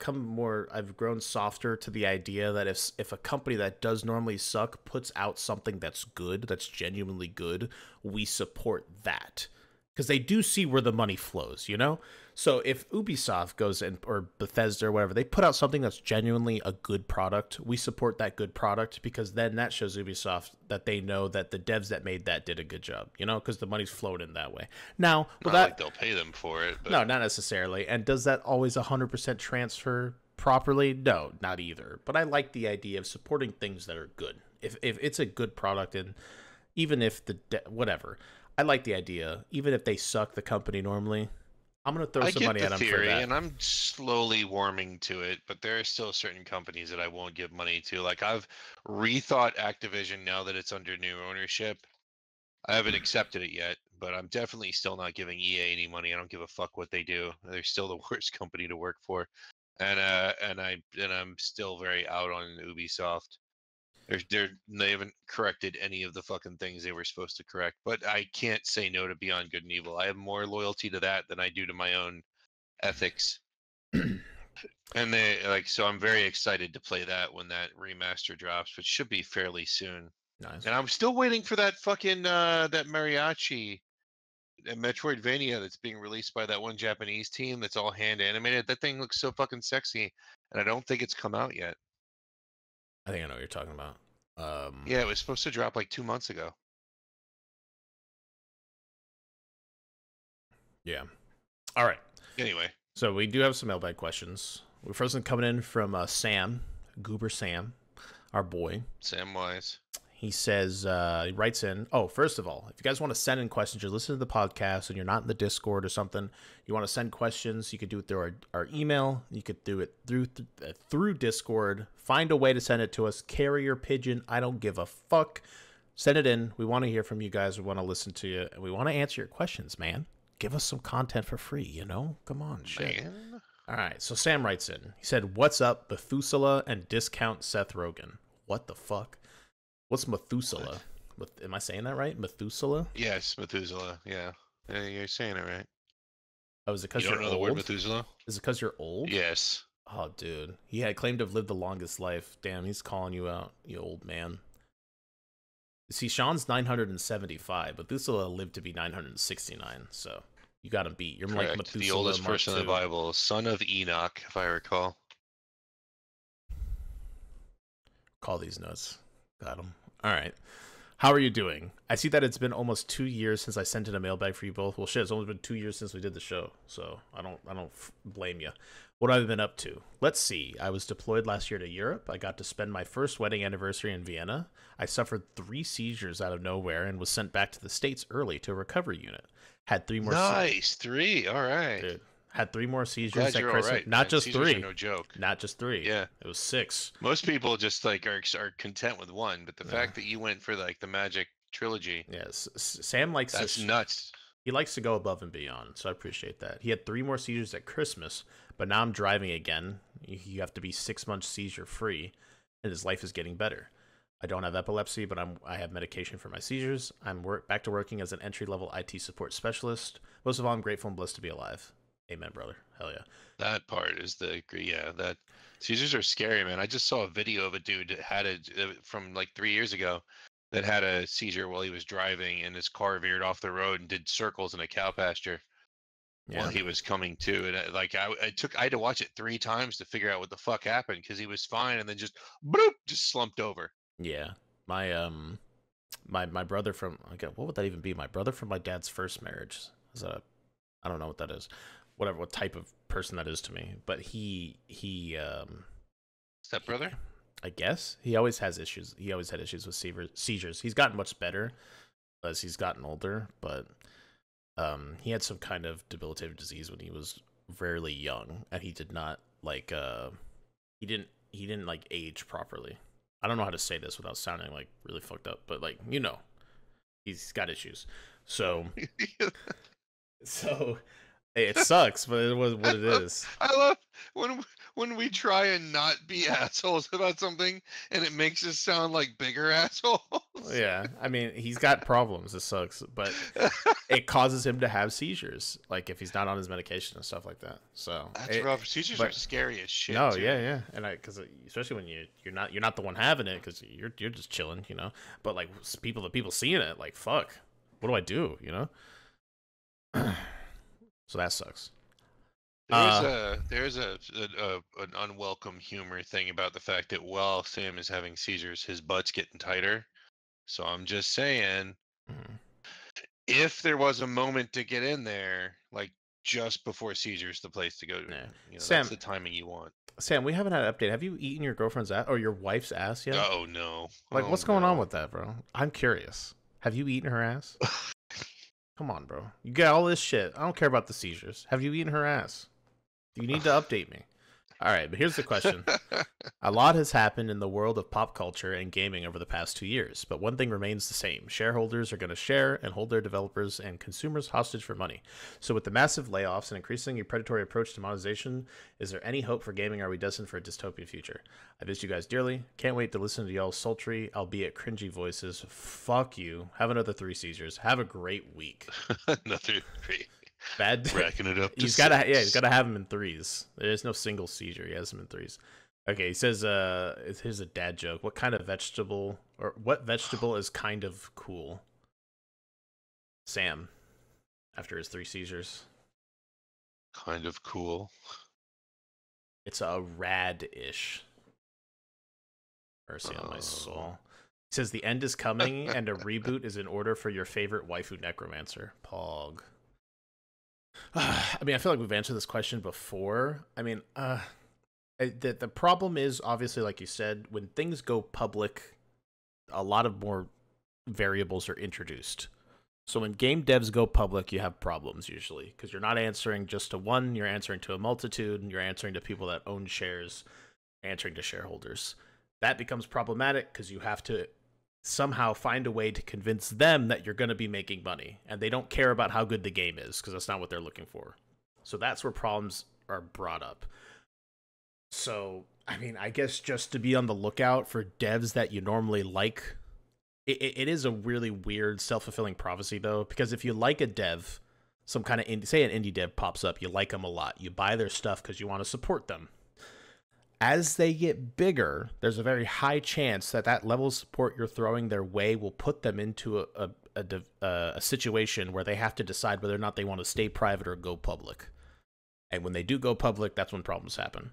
grown softer to the idea that if a company that does normally suck puts out something that's good, that's genuinely good, we support that. Because they do see where the money flows, you know? So if Ubisoft goes in, or Bethesda or whatever, they put out something that's genuinely a good product, we support that good product, because then that shows Ubisoft that they know that the devs that made that did a good job, you know, because the money's flowed in that way. Now, will Not like that, they'll pay them for it, but no, not necessarily. And does that always 100% transfer properly? No, not either. But I like the idea of supporting things that are good. If it's a good product, and even if whatever, I like the idea. Even if they suck, the company normally, I'm gonna throw I some get money the at them for theory, that. and I'm slowly warming to it, but there are still certain companies that I won't give money to. Like I've rethought Activision now that it's under new ownership. I haven't accepted it yet, but I'm definitely still not giving EA any money. I don't give a fuck what they do. They're still the worst company to work for. And I'm still very out on Ubisoft. They haven't corrected any of the fucking things they were supposed to correct. But I can't say no to Beyond Good and Evil. I have more loyalty to that than I do to my own ethics. And so I'm very excited to play that when that remaster drops, which should be fairly soon. Nice. And I'm still waiting for that fucking that mariachi Metroidvania that's being released by that one Japanese team that's all hand animated. That thing looks so fucking sexy, and I don't think it's come out yet. I think I know what you're talking about. Yeah, it was supposed to drop like 2 months ago. Yeah. All right. Anyway, So we do have some mailbag questions. We first one coming in from Sam, Goober Sam, our boy. Samwise. He says, he writes in, oh, first of all, if you guys want to send in questions, you're listening to the podcast and you're not in the Discord or something, you want to send questions, you could do it through our email. You could do it through Discord. Find a way to send it to us. Carrier pigeon. I don't give a fuck. Send it in. We want to hear from you guys. We want to listen to you. And we want to answer your questions, man. Give us some content for free, you know? Come on, shit. Man. All right, so Sam writes in. He said, "What's up, Methuselah and discount Seth Rogen?" What the fuck? What's Methuselah? Am I saying that right? Methuselah? Yes, Methuselah. Yeah. Yeah, you're saying it right. Oh, is it You because don't you're know the word old? Methuselah? Is it because you're old? Yes. Oh, dude. He had claimed to have lived the longest life. Damn, he's calling you out, you old man. See, Sean's 975, but Methuselah lived to be 969, so you got him beat. You're like Correct. The Methuselah oldest Mark person in the II. Bible, son of Enoch, if I recall. Call these notes. Got him. All right. How are you doing? I see that it's been almost 2 years since I sent in a mailbag for you both. Well, shit, it's only been 2 years since we did the show, so I don't blame you. What have I been up to? Let's see. I was deployed last year to Europe. I got to spend my first wedding anniversary in Vienna. I suffered 3 seizures out of nowhere and was sent back to the States early to a recovery unit. Had three more. Nice. 3. All right. Dude, had 3 more seizures Glad at you're all Christmas. right, Not man. just Caesars are three. no joke. Not just three. Yeah. It was 6. Most people just like are content with one, but the Yeah. fact that you went for like the magic trilogy, Yes. Sam likes that's to. nuts. He likes to go above and beyond, so I appreciate that. He had 3 more seizures at Christmas, but now I'm driving again. You have to be 6 months seizure free, and his life is getting better. I don't have epilepsy, but I have medication for my seizures. I'm back to working as an entry-level IT support specialist. Most of all, I'm grateful and blessed to be alive. Amen, brother. Hell yeah. That part is that Caesars are scary, man. I just saw a video of a dude that had it from like 3 years ago that had a seizure while he was driving, and his car veered off the road and did circles in a cow pasture while Yeah. he was coming to. And I had to watch it 3 times to figure out what the fuck happened, because he was fine and then just bloop, just slumped over. Yeah. My brother from, okay, what would that even be? My brother from my dad's first marriage. I don't know what that is. What type of person that is to me. But Stepbrother? I guess he always has issues. He always had issues with seizures. He's gotten much better as he's gotten older, but he had some kind of debilitating disease when he was fairly young, and he did not like he didn't like age properly. I don't know how to say this without sounding like really fucked up, but like, he's got issues. So it sucks, but it was what it is. I love when we try and not be assholes about something, and it makes us sound like bigger assholes. Yeah, I mean, he's got problems. It sucks, but it causes him to have seizures, like if he's not on his medication and stuff like that. So that's rough. Seizures are scary as shit. No, too. yeah, and because especially when you're not the one having it, because you're just chilling, But like the people seeing it, like, fuck, what do I do, So that sucks. There's an unwelcome humor thing about the fact that while Sam is having seizures, his butt's getting tighter. So I'm just saying, if there was a moment to get in there, like just before seizures, the place to go. Yeah. Sam, that's the timing you want. Sam, we haven't had an update. Have you eaten your girlfriend's ass or your wife's ass yet? Oh no! Like, what's going on with that, bro? I'm curious. Have you eaten her ass? Come on, bro. You got all this shit. I don't care about the seizures. Have you eaten her ass? You need to update me. All right, but here's the question. A lot has happened in the world of pop culture and gaming over the past 2 years, but one thing remains the same. Shareholders are going to share and hold their developers and consumers hostage for money. So with the massive layoffs and increasingly predatory approach to monetization, is there any hope for gaming? Are we destined for a dystopian future? I miss you guys dearly. Can't wait to listen to y'all's sultry, albeit cringy voices. Fuck you. Have another 3 seizures. Have a great week. Another 3. Bad. Racking it up. He's gotta have him in 3s. There's no single seizure. He has him in 3s. Okay, he says, here's a dad joke. What vegetable is kind of cool? Sam, after his 3 seizures. Kind of cool. It's a rad-ish. Mercy on my soul. He says the end is coming and a reboot is in order for your favorite waifu necromancer. Pog. I mean, I feel like we've answered this question before. I mean, the problem is, obviously, like you said, when things go public, a lot of more variables are introduced. So when game devs go public, you have problems usually, because you're not answering just to one, you're answering to a multitude, and you're answering to people that own shares, answering to shareholders. That becomes problematic because you have to somehow find a way to convince them that you're going to be making money, and they don't care about how good the game is because that's not what they're looking for. So that's where problems are brought up. So, I mean, I guess just to be on the lookout for devs that you normally like. It is a really weird self-fulfilling prophecy, though, because if you like a dev, some kind of indie, say an indie dev pops up, you like them a lot, you buy their stuff because you want to support them. As they get bigger, there's a very high chance that that level of support you're throwing their way will put them into a situation where they have to decide whether or not they want to stay private or go public. And when they do go public, that's when problems happen.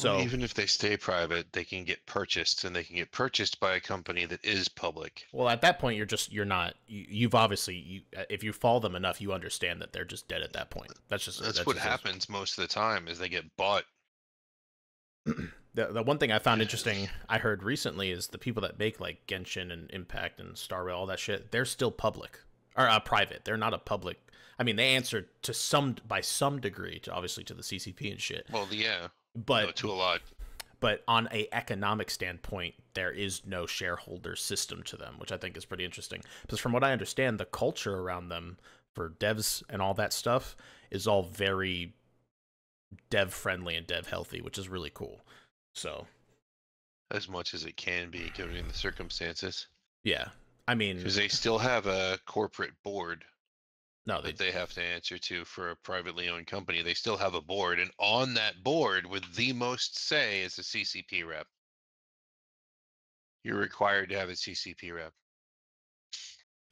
Well, So, even if they stay private, they can get purchased, and they can get purchased by a company that is public. well, at that point, you're not. You've obviously, if you follow them enough, you understand that they're just dead at that point. That's what happens most of the time is they get bought. The one thing I found interesting, I heard recently, is the people that make like Genshin and Impact and Star Rail, all that shit. They're still public or private. They're not a public. I mean, they answer to by some degree to obviously to the CCP and shit. Well, yeah, But to a lot. but on a economic standpoint, there is no shareholder system to them, which I think is pretty interesting. Because from what I understand, the culture around them for devs and all that stuff is all very dev friendly and dev healthy, which is really cool. So, As much as it can be, given the circumstances. yeah. I mean, Because they still have a corporate board no, that they have to answer to for a privately owned company. They still have a board, and on that board, with the most say, is a CCP rep. You're required to have a CCP rep.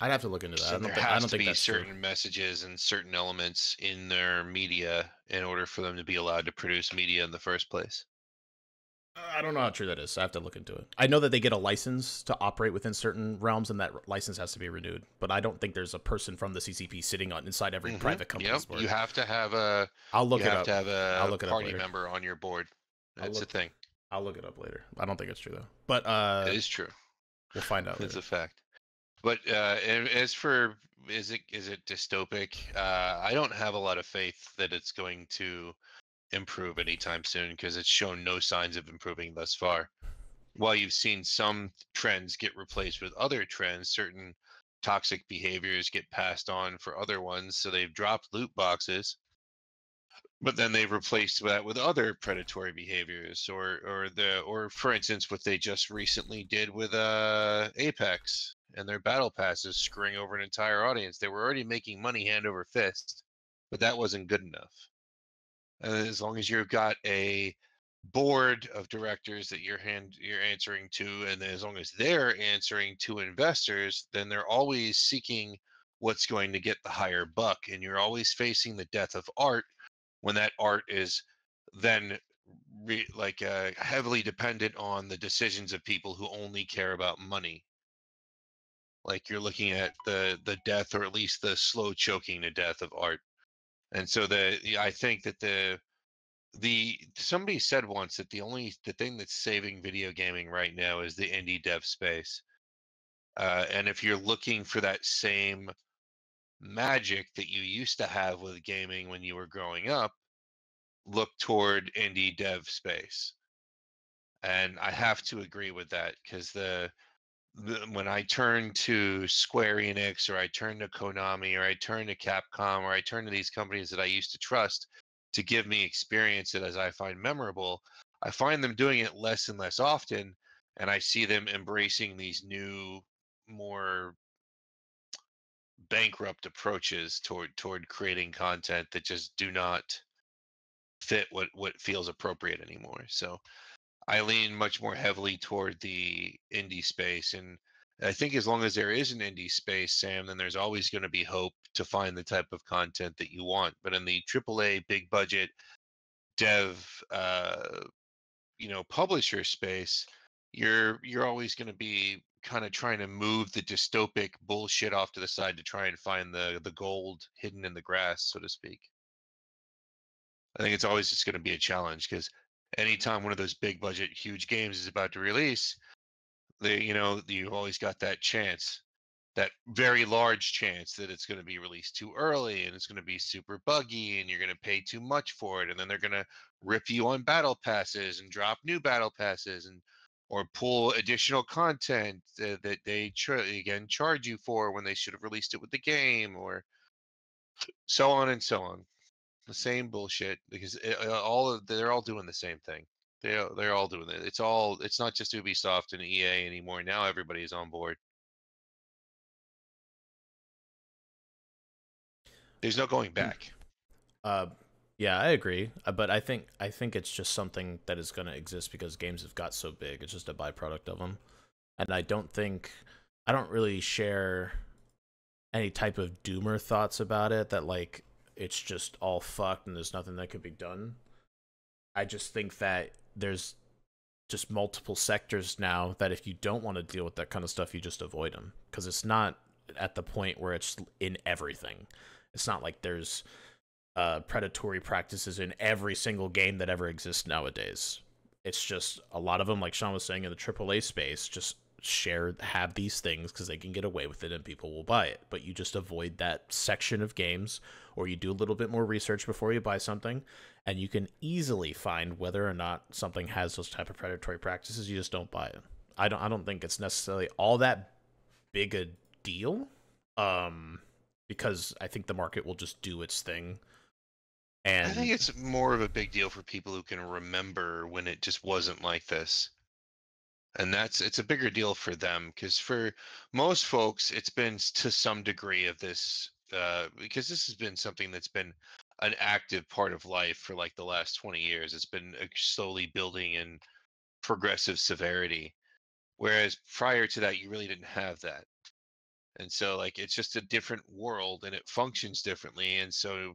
I'd have to look into that. So there I has don't to think be that's true. certain messages and certain elements in their media in order for them to be allowed to produce media in the first place. I don't know how true that is. I have to look into it. I know that they get a license to operate within certain realms, and that license has to be renewed. But I don't think there's a person from the CCP sitting on inside every private company's board. You have to have a. I'll look you it have up. to have I'll a look it up party later. member on your board. That's a thing. I'll look it up later. I don't think it's true though. But It is true. we'll find out. It's Later. a fact. But as for is it dystopic? I don't have a lot of faith that it's going to improve anytime soon because it's shown no signs of improving thus far. While you've seen some trends get replaced with other trends, certain toxic behaviors get passed on for other ones. So they've dropped loot boxes, but then they've replaced that with other predatory behaviors, or for instance, what they just recently did with Apex and their battle passes, screwing over an entire audience. They were already making money hand over fist, but that wasn't good enough. And as long as you've got a board of directors that you're answering to, and as long as they're answering to investors, then they're always seeking what's going to get the higher buck, and you're always facing the death of art when that art is then heavily dependent on the decisions of people who only care about money. Like you're looking at the death, or at least the slow choking to death of art. And so I think that somebody said once that the thing that's saving video gaming right now is the indie dev space. And if you're looking for that same magic that you used to have with gaming when you were growing up, look toward indie dev space. And I have to agree with that because when I turn to Square Enix, or I turn to Konami, or I turn to Capcom, or I turn to these companies that I used to trust to give me experience that as I find memorable, I find them doing it less and less often, and I see them embracing these new, more bankrupt approaches toward creating content that just do not fit what feels appropriate anymore. So I lean much more heavily toward the indie space. And I think as long as there is an indie space, Sam, then there's always going to be hope to find the type of content that you want. But in the AAA big budget dev, publisher space, you're always going to be kind of trying to move the dystopic bullshit off to the side to try and find the gold hidden in the grass, so to speak. I think it's always just going to be a challenge because anytime one of those big budget, huge games is about to release, you've always got that chance, that very large chance that it's going to be released too early and it's going to be super buggy and you're going to pay too much for it. And then they're going to rip you on battle passes and drop new battle passes or pull additional content that they again charge you for when they should have released it with the game, or so on and so on. The same bullshit because they're all doing the same thing. They're all doing it. It's not just Ubisoft and EA anymore. Now everybody's on board. There's no going back. Uh, yeah, I agree, but I think it's just something that is going to exist because games have got so big. It's just a byproduct of them, and I don't really share any type of doomer thoughts about it. That like it's just all fucked and there's nothing that could be done. I just think that there's just multiple sectors now that if you don't want to deal with that kind of stuff, you just avoid them because it's not at the point where it's in everything. It's not like there's predatory practices in every single game that ever exists nowadays. It's just a lot of them, like Sean was saying, in the AAA space, just have these things because they can get away with it and people will buy it. But you just avoid that section of games, or you do a little bit more research before you buy something, and you can easily find whether or not something has those type of predatory practices. You just don't buy it. I don't think it's necessarily all that big a deal. Because I think the market will just do its thing. I think And it's more of a big deal for people who can remember when it just wasn't like this. And it's a bigger deal for them because for most folks, it's been to some degree of this, because this has been something that's been an active part of life for like the last 20 years. It's been slowly building in progressive severity. Whereas prior to that, you really didn't have that. And so, like, it's just a different world and it functions differently. And so,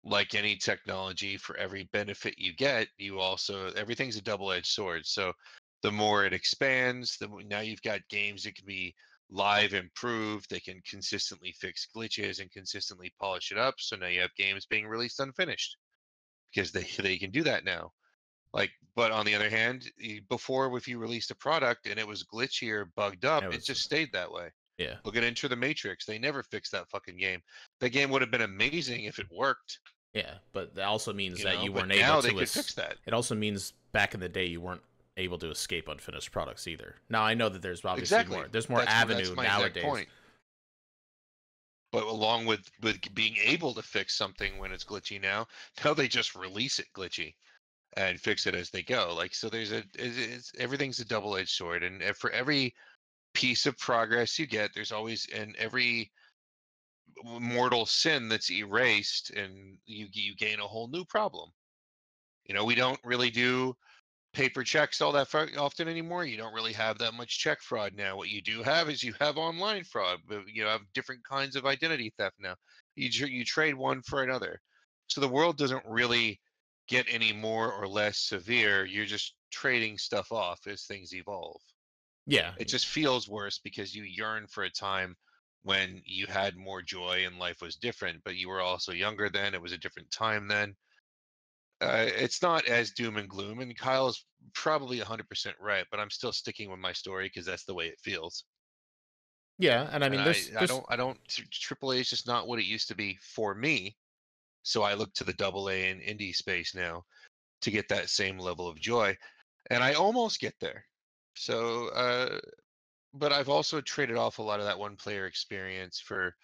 like any technology, for every benefit you get, you also everything's a double-edged sword. So the more it expands, now you've got games that can be live improved, they can consistently fix glitches and consistently polish it up. So now you have games being released unfinished because they can do that now. Like, but on the other hand, before, if you released a product and it was glitchy or bugged up, it it was, just stayed that way. yeah, Look at Enter the Matrix. They never fixed that fucking game. That game would have been amazing if it worked, yeah. But that also means that you but weren't able now they to. could fix that. It also means back in the day you weren't able to escape unfinished products either. Now I know that there's obviously Exactly. more. There's more That's avenue my exact nowadays. point. But along with being able to fix something when it's glitchy now they just release it glitchy and fix it as they go. Like, so everything's a double-edged sword, and for every piece of progress you get, there's always, and every mortal sin that's erased, and you gain a whole new problem. We don't really do paper checks all that often anymore. You don't really have that much check fraud now. What you do have is you have online fraud. You have different kinds of identity theft now. You trade one for another. So the world doesn't really get any more or less severe. You're just trading stuff off as things evolve. Yeah, It just feels worse because you yearn for a time when you had more joy and life was different, but you were also younger then. It was a different time then. It's not as doom and gloom, and Kyle's probably 100% right, but I'm still sticking with my story because that's the way it feels. yeah. And I And mean, AAA is just not what it used to be for me. So I look to the AA and indie space now to get that same level of joy, and I almost get there. So, but I've also traded off a lot of that one player experience for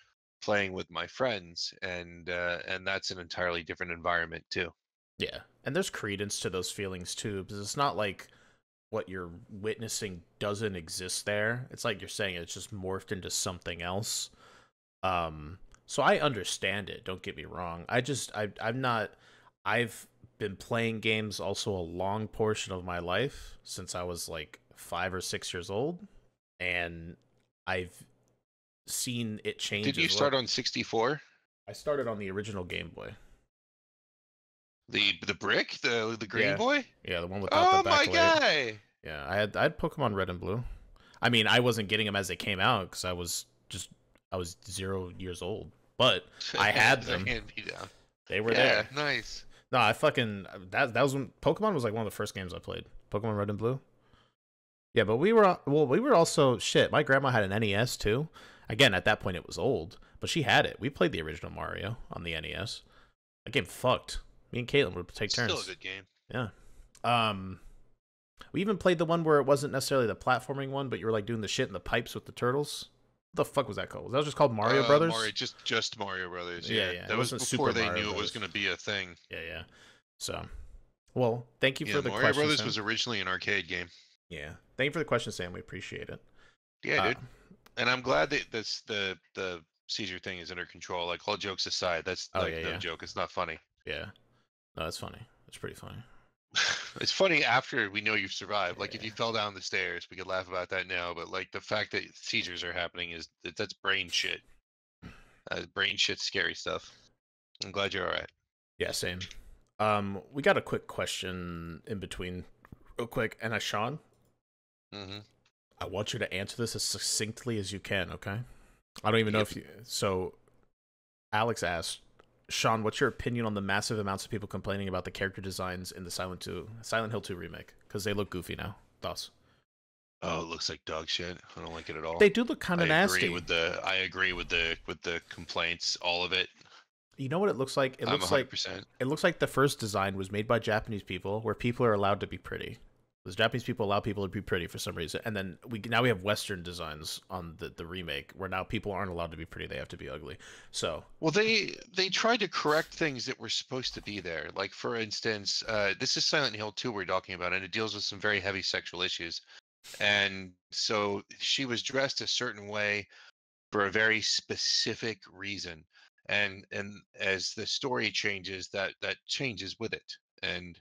playing with my friends, and that's an entirely different environment too. yeah, and there's credence to those feelings too, because it's not like what you're witnessing doesn't exist there. It's like you're saying it's just morphed into something else. So I understand it. Don't get me wrong. I'm not. I've been playing games also a long portion of my life since I was like 5 or 6 years old, and I've seen it change Did you as well. start on 64? I started on the original Game Boy. The brick, the Green Yeah, Boy? yeah, the one without the Oh my backlight. guy! Yeah, I had Pokemon Red and Blue. I mean, I wasn't getting them as they came out because I was 0 years old, but I had They're them. hand me down. They were Yeah, there. nice. No, I fucking that was when Pokemon was like one of the first games I played. Pokemon Red and Blue. Yeah, but we were also shit. My grandma had an NES too. Again, at that point it was old, but she had it. We played the original Mario on the NES. That game fucked. Me and Caitlin would take Still a turns. good game. Yeah. Um, we even played the one where it wasn't necessarily the platforming one, but you were like doing the shit in the pipes with the turtles. What the fuck was that called? Was that just called Mario Mario, Brothers? just Mario Brothers. Yeah, Yeah, yeah. It that was wasn't Super before they Mario knew it was Brothers. going to be a thing. Yeah, yeah. So, well, thank you Yeah, for the Mario question, Brothers Sam. was originally an arcade game. Yeah, thank you for the question, Sam. We appreciate it. Yeah, Uh, dude. And I'm glad that this the seizure thing is under control. Like all jokes aside, that's Oh like yeah, no yeah, joke. It's not funny. yeah. No, that's funny. That's pretty funny. It's funny after we know you've survived. Like if Yeah. you fell down the stairs, we could laugh about that now. But like the fact that seizures are happening that's brain shit. Brain shit, scary stuff. I'm glad you're all right. Yeah, same. We got a quick question in between, real quick, and Sean, Mm-hmm. I want you to answer this as succinctly as you can. Okay. I don't even know Yep. if you. So, Alex asked, Sean, what's your opinion on the massive amounts of people complaining about the character designs in the Silent Hill 2 remake? Because they look goofy now. Thoughts? Oh, it looks like dog shit. I don't like it at all. They do look kind of nasty. I agree with the complaints. All of it. You know what it looks like? It I'm looks like 100%. it looks like the first design was made by Japanese people, where people are allowed to be pretty. Because Japanese people allow people to be pretty for some reason, and then we have Western designs on the remake, where now people aren't allowed to be pretty; they have to be ugly. So, Well, they tried to correct things that were supposed to be there. Like for instance, this is Silent Hill 2 we're talking about, and it deals with some very heavy sexual issues. And so she was dressed a certain way for a very specific reason. And as the story changes, that changes with it. well, And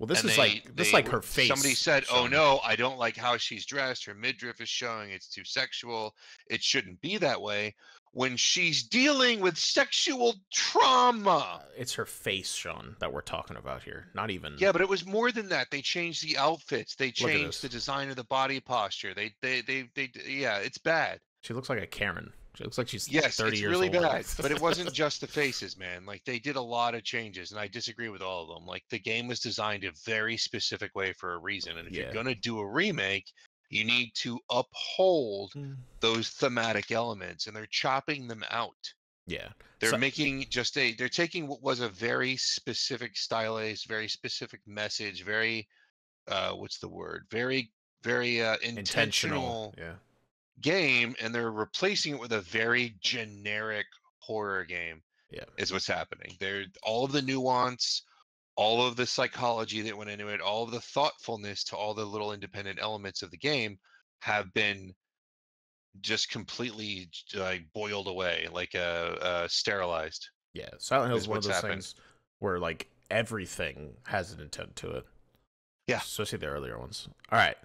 this they like were her somebody face, said, "Oh Sean. no, I don't like how she's dressed. Her midriff is showing. It's too sexual. It shouldn't be that way." When she's dealing with sexual trauma. It's her face, Sean, that we're talking about here. Not even. Yeah, but it was more than that. They changed the outfits. They Look at changed this. the design of the body posture. Yeah, it's bad. She looks like a Karen. She looks like she's Yes, 30 it's years really old. bad, but it wasn't just the faces, man. Like they did a lot of changes, and I disagree with all of them. Like the game was designed a very specific way for a reason, and if you're Yeah. gonna do a remake, you need to uphold Mm. those thematic elements, and they're chopping them out. Yeah. They're So making just a they're taking what was a very specific stylized, very specific message, very what's the word? Very intentional. intentional Yeah. game, and they're replacing it with a very generic horror game Yeah. is what's happening. There all of the nuance, all of the psychology that went into it, all of the thoughtfulness to all the little independent elements of the game have been just completely like boiled away, like sterilized Yeah. Silent Hill is is one of what's those happened. things where like everything has an intent to it, Yeah, especially the earlier ones. All right.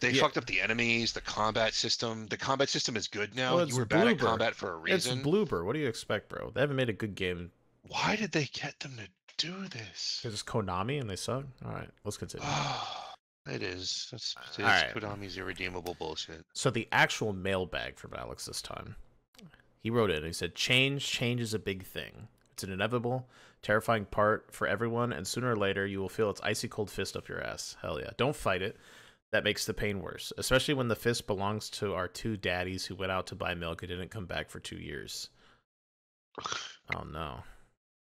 they Yeah. fucked up the enemies, the combat system. The combat system is good now. Well, You it's were bad at Bloober. combat for a It's reason. Bloober. What do you expect, bro? They haven't made a good game Why did they get them to do this? because it's Konami and they suck. All right. Let's continue. Oh, it is. All It's right. Konami's irredeemable bullshit. So the actual mailbag from Alex this time. He wrote it and he said, change is a big thing. It's an inevitable, terrifying part for everyone, and sooner or later you will feel its icy cold fist up your ass. Hell yeah. Don't fight it. That makes the pain worse, especially when the fist belongs to our two daddies who went out to buy milk and didn't come back for 2 years. Oh no.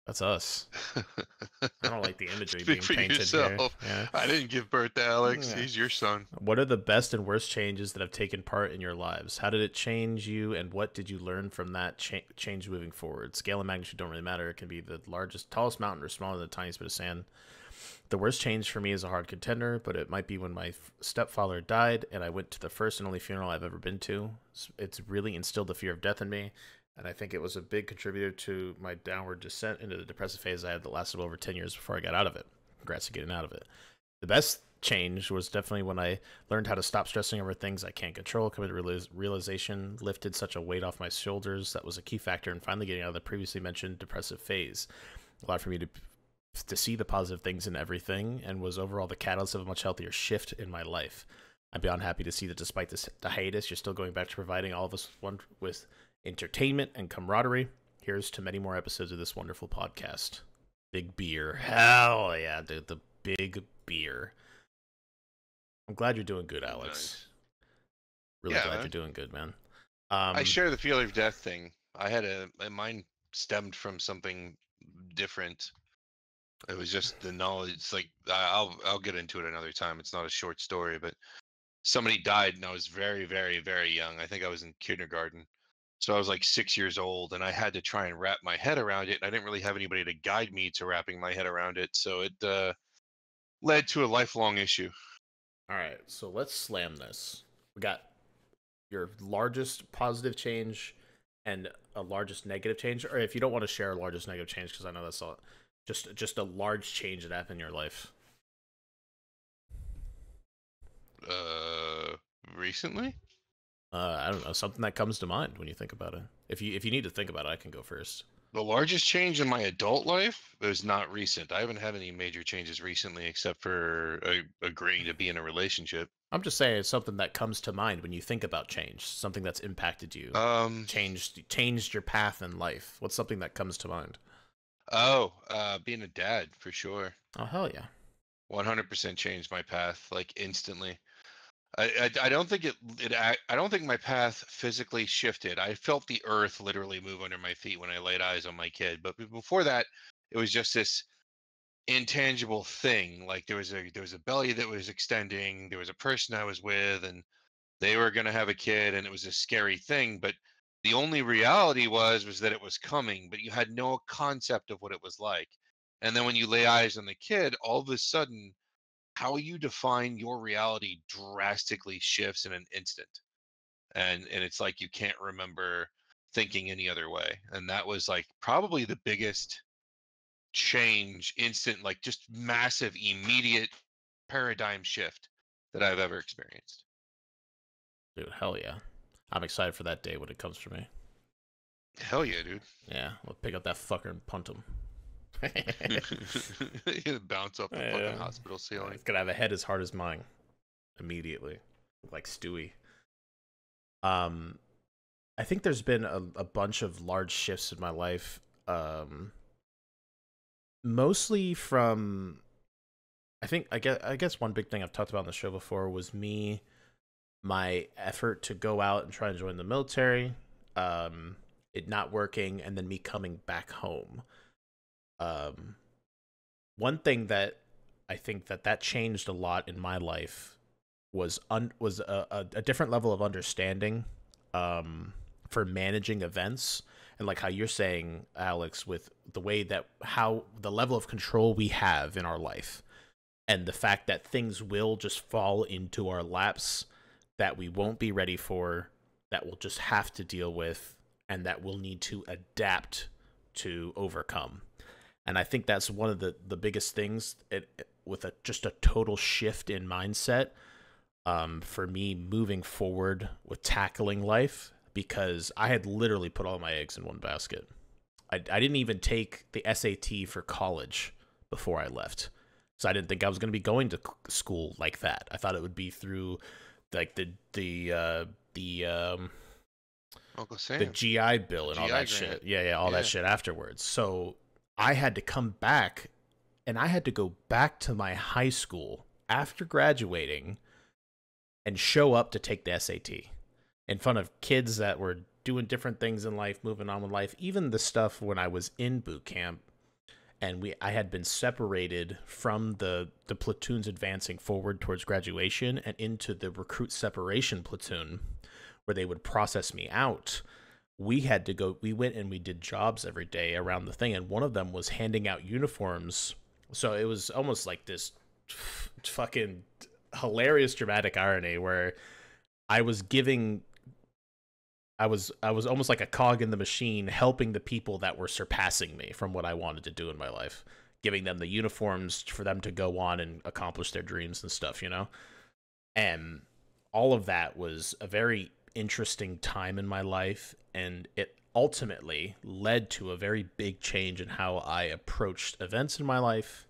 That's us. I don't like the imagery Speak being for painted yourself. here. Yeah. I didn't give birth to Alex. Yeah. He's your son. What are the best and worst changes that have taken part in your lives? How did it change you, and what did you learn from that change moving forward? Scale and magnitude don't really matter. It can be the largest, tallest mountain or smaller than the tiniest bit of sand. The worst change for me is a hard contender, but it might be when my stepfather died and I went to the first and only funeral I've ever been to. It's really instilled the fear of death in me, and I think it was a big contributor to my downward descent into the depressive phase I had that lasted over 10 years before I got out of it. Congrats to getting out of it. The best change was definitely when I learned how to stop stressing over things I can't control. Coming to realization lifted such a weight off my shoulders that was a key factor in finally getting out of the previously mentioned depressive phase. Allowed for me to see the positive things in everything, and was overall the catalyst of a much healthier shift in my life. I'm beyond happy to see that despite the hiatus, you're still going back to providing all of us with entertainment and camaraderie. Here's to many more episodes of this wonderful podcast. Big beer. Hell yeah, dude. The big beer. I'm glad you're doing good, Alex. Nice. Really Yeah, glad man. you're doing good, man. I share the fear of death thing. I had mine stemmed from something different. It was just the knowledge. It's like I'll get into it another time. It's not a short story, but somebody died, and I was very, very, very young. I think I was in kindergarten. So I was like 6 years old, and I had to try and wrap my head around it. And I didn't really have anybody to guide me to wrapping my head around it. So it led to a lifelong issue. All right, so let's slam this. We got your largest positive change And a largest negative change, or if you don't want to share a largest negative change, because I know that's all, just a large change that happened in your life. Uh, Recently? I don't know, something that comes to mind when you think about it. If you need to think about it, I can go first. The largest change in my adult life is not recent. I haven't had any major changes recently except for agreeing to be in a relationship. I'm just saying it's something that comes to mind when you think about change, something that's impacted you, Um, changed your path in life. What's something that comes to mind? Being a dad for sure. Oh hell yeah. 100% changed my path like instantly. I don't think I don't think my path physically shifted. I felt the earth literally move under my feet when I laid eyes on my kid. But before that, it was just this intangible thing. Like there was a belly that was extending. There was a person I was with, and they were going to have a kid, and it was a scary thing. But the only reality was that it was coming, but you had no concept of what it was like. And then when you lay eyes on the kid, all of a sudden how you define your reality drastically shifts in an instant, and it's like you can't remember thinking any other way. And that was like probably the biggest change, instant, like just massive immediate paradigm shift that I've ever experienced. Dude, hell yeah. I'm excited for that day when it comes for me. Hell yeah, dude. Yeah, we'll pick up that fucker and punt him. You bounce off the fucking Yeah. hospital ceiling. It's gonna have a head as hard as mine immediately, like Stewie. Um, I think there's been a bunch of large shifts in my life. Mostly from, I guess one big thing I've talked about on the show before was my effort to go out and try and join the military. It not working, and then me coming back home. Um, One thing that I think that changed a lot in my life was a different level of understanding for managing events, and like how you're saying, Alex, with the way that how the level of control we have in our life, and the fact that things will just fall into our laps that we won't be ready for, that we'll just have to deal with, and that we'll need to adapt to overcome. And I think that's one of the biggest things with just a total shift in mindset for me moving forward with tackling life, because I had literally put all my eggs in one basket. I didn't even take the SAT for college before I left, so I didn't think I was going to be going to school like that. I thought it would be through like Uncle the Sam. GI Bill and all GI that grant. shit. Yeah, all that Yeah. shit afterwards. So I had to come back, and I had to go back to my high school after graduating and show up to take the SAT in front of kids that were doing different things in life, moving on with life. Even the stuff when I was in boot camp, and I had been separated from the platoons advancing forward towards graduation and into the recruit separation platoon where they would process me out. We went and we did jobs every day around the thing, and one of them was handing out uniforms. So it was almost like this fucking hilarious dramatic irony where I was giving I was almost like a cog in the machine, helping the people that were surpassing me from what I wanted to do in my life, giving them the uniforms for them to go on and accomplish their dreams and stuff, you know? And all of that was a very interesting time in my life, and it ultimately led to a very big change in how I approached events in my life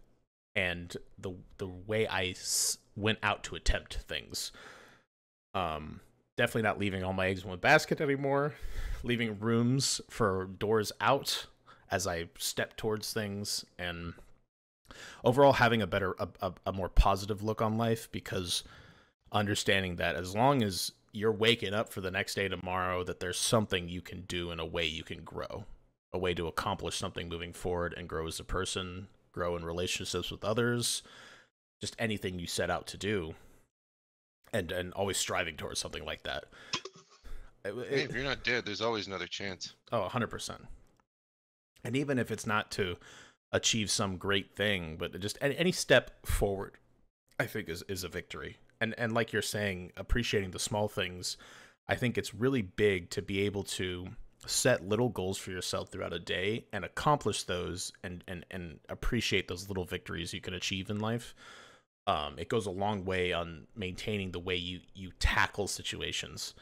and the way I went out to attempt things. Definitely not leaving all my eggs in one basket anymore, leaving rooms for doors out as I step towards things, and overall having a more positive look on life, because understanding that as long as you're waking up for the next day tomorrow, that there's something you can do and a way you can grow, a way to accomplish something moving forward and grow as a person, grow in relationships with others, just anything you set out to do, and always striving towards something like that. Hey, if you're not dead, there's always another chance. Oh, 100%. And even if it's not to achieve some great thing, but just any step forward, I think is a victory. And like you're saying, appreciating the small things, I think it's really big to be able to set little goals for yourself throughout a day and accomplish those, and appreciate those little victories you can achieve in life, it goes a long way on maintaining the way you tackle situations.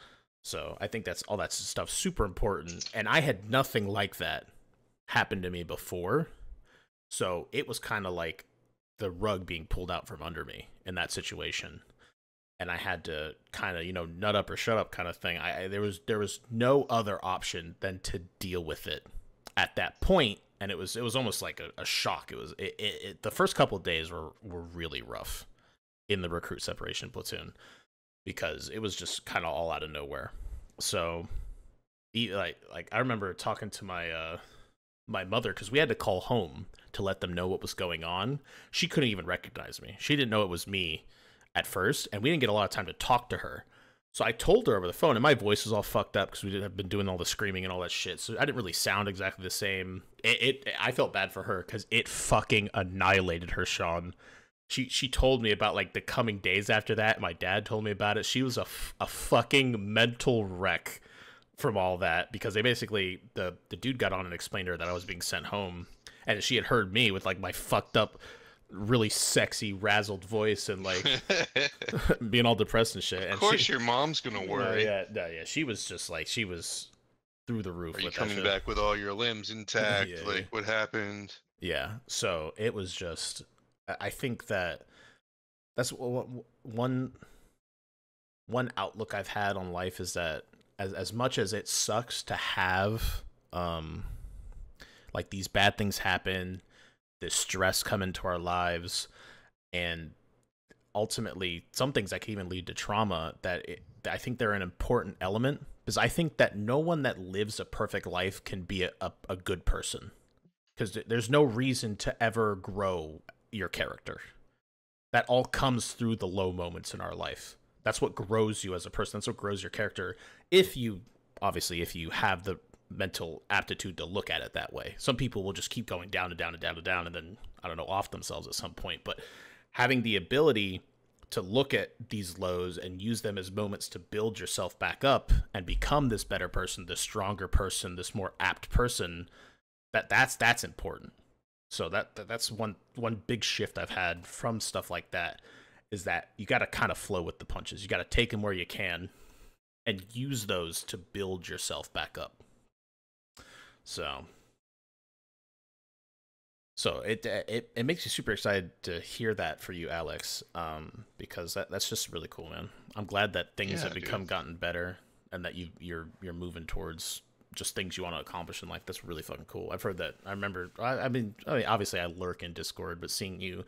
So I think that's all that stuff super important. And I had nothing like that happen to me before. So it was kind of like the rug being pulled out from under me in that situation. And I had to kind of, nut up or shut up kind of thing. There was no other option than to deal with it at that point. And it was almost like a shock. The first couple of days were really rough in the recruit separation platoon, because it was just kind of all out of nowhere. So like I remember talking to my my mother, because we had to call home to let them know what was going on. She couldn't even recognize me. She didn't know it was me at first, and we didn't get a lot of time to talk to her. So I told her over the phone, and my voice was all fucked up because we didn't have been doing all the screaming and all that shit. So I didn't really sound exactly the same. I felt bad for her because it fucking annihilated her, Sean. She told me about like the coming days after that. My dad told me about it. She was a fucking mental wreck from all that, because they basically, the dude got on and explained to her that I was being sent home, and she had heard me with like my fucked up, really sexy, razzled voice and like being all depressed and shit. And of course, your mom's gonna worry. Yeah. She was just like, she was through the roof. Are you coming back with all your limbs intact? Yeah, like, what happened? Yeah. So it was just, I think that's one outlook I've had on life, is that as much as it sucks to have like these bad things happen, this stress come into our lives, and ultimately some things that can even lead to trauma, I think they're an important element, because I think that no one that lives a perfect life can be a good person, because there's no reason to ever grow your character. That all comes through the low moments in our life. That's what grows you as a person. That's what grows your character. If you have the mental aptitude to look at it that way. Some people will just keep going down and down and down and down, and then, I don't know, off themselves at some point. But having the ability to look at these lows and use them as moments to build yourself back up and become this better person, this stronger person, this more apt person, that's important. So that's one big shift I've had from stuff like that, is that you got to kind of flow with the punches. You got to take them where you can and use those to build yourself back up. So it makes you super excited to hear that for you, Alex, because that's just really cool, man. I'm glad that things have gotten better, and that you're moving towards just things you want to accomplish in life. That's really fucking cool. I've heard that. I remember, I mean, obviously I lurk in Discord, but seeing you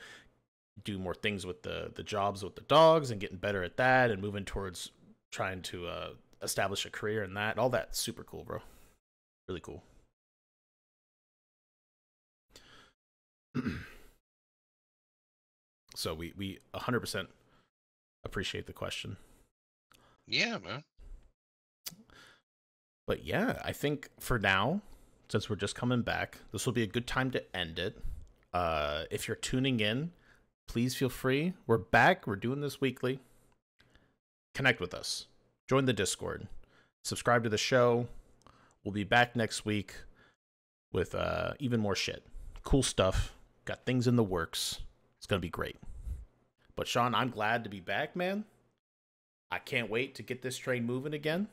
do more things with the jobs with the dogs and getting better at that, and moving towards trying to establish a career in that, all that's super cool, bro. Really cool. So we 100% appreciate the question. Yeah, man. But yeah, I think for now, since we're just coming back, this will be a good time to end it. If you're tuning in, please feel free. We're back. We're doing this weekly. Connect with us. Join the Discord. Subscribe to the show. We'll be back next week with even more shit. Cool stuff. Got things in the works. It's going to be great. But Sean, I'm glad to be back, man. I can't wait to get this train moving again.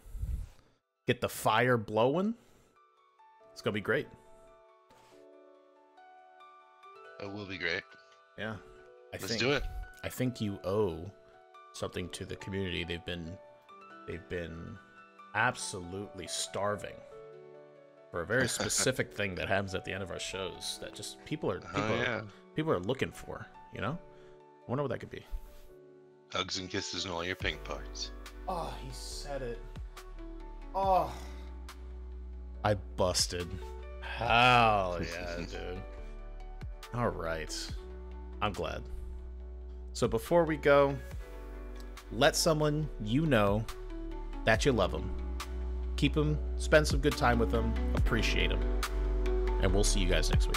Get the fire blowing. It's going to be great. It will be great. Yeah. Let's do it. I think you owe something to the community. They've been absolutely starving for a very specific thing that happens at the end of our shows that just people are looking for, you know? I wonder what that could be. Hugs and kisses and all your pink parts. Oh, he said it. Oh. I busted. Hell yeah, dude. All right. I'm glad. So before we go, let someone you know that you love them. Keep them, spend some good time with them, appreciate them. And we'll see you guys next week.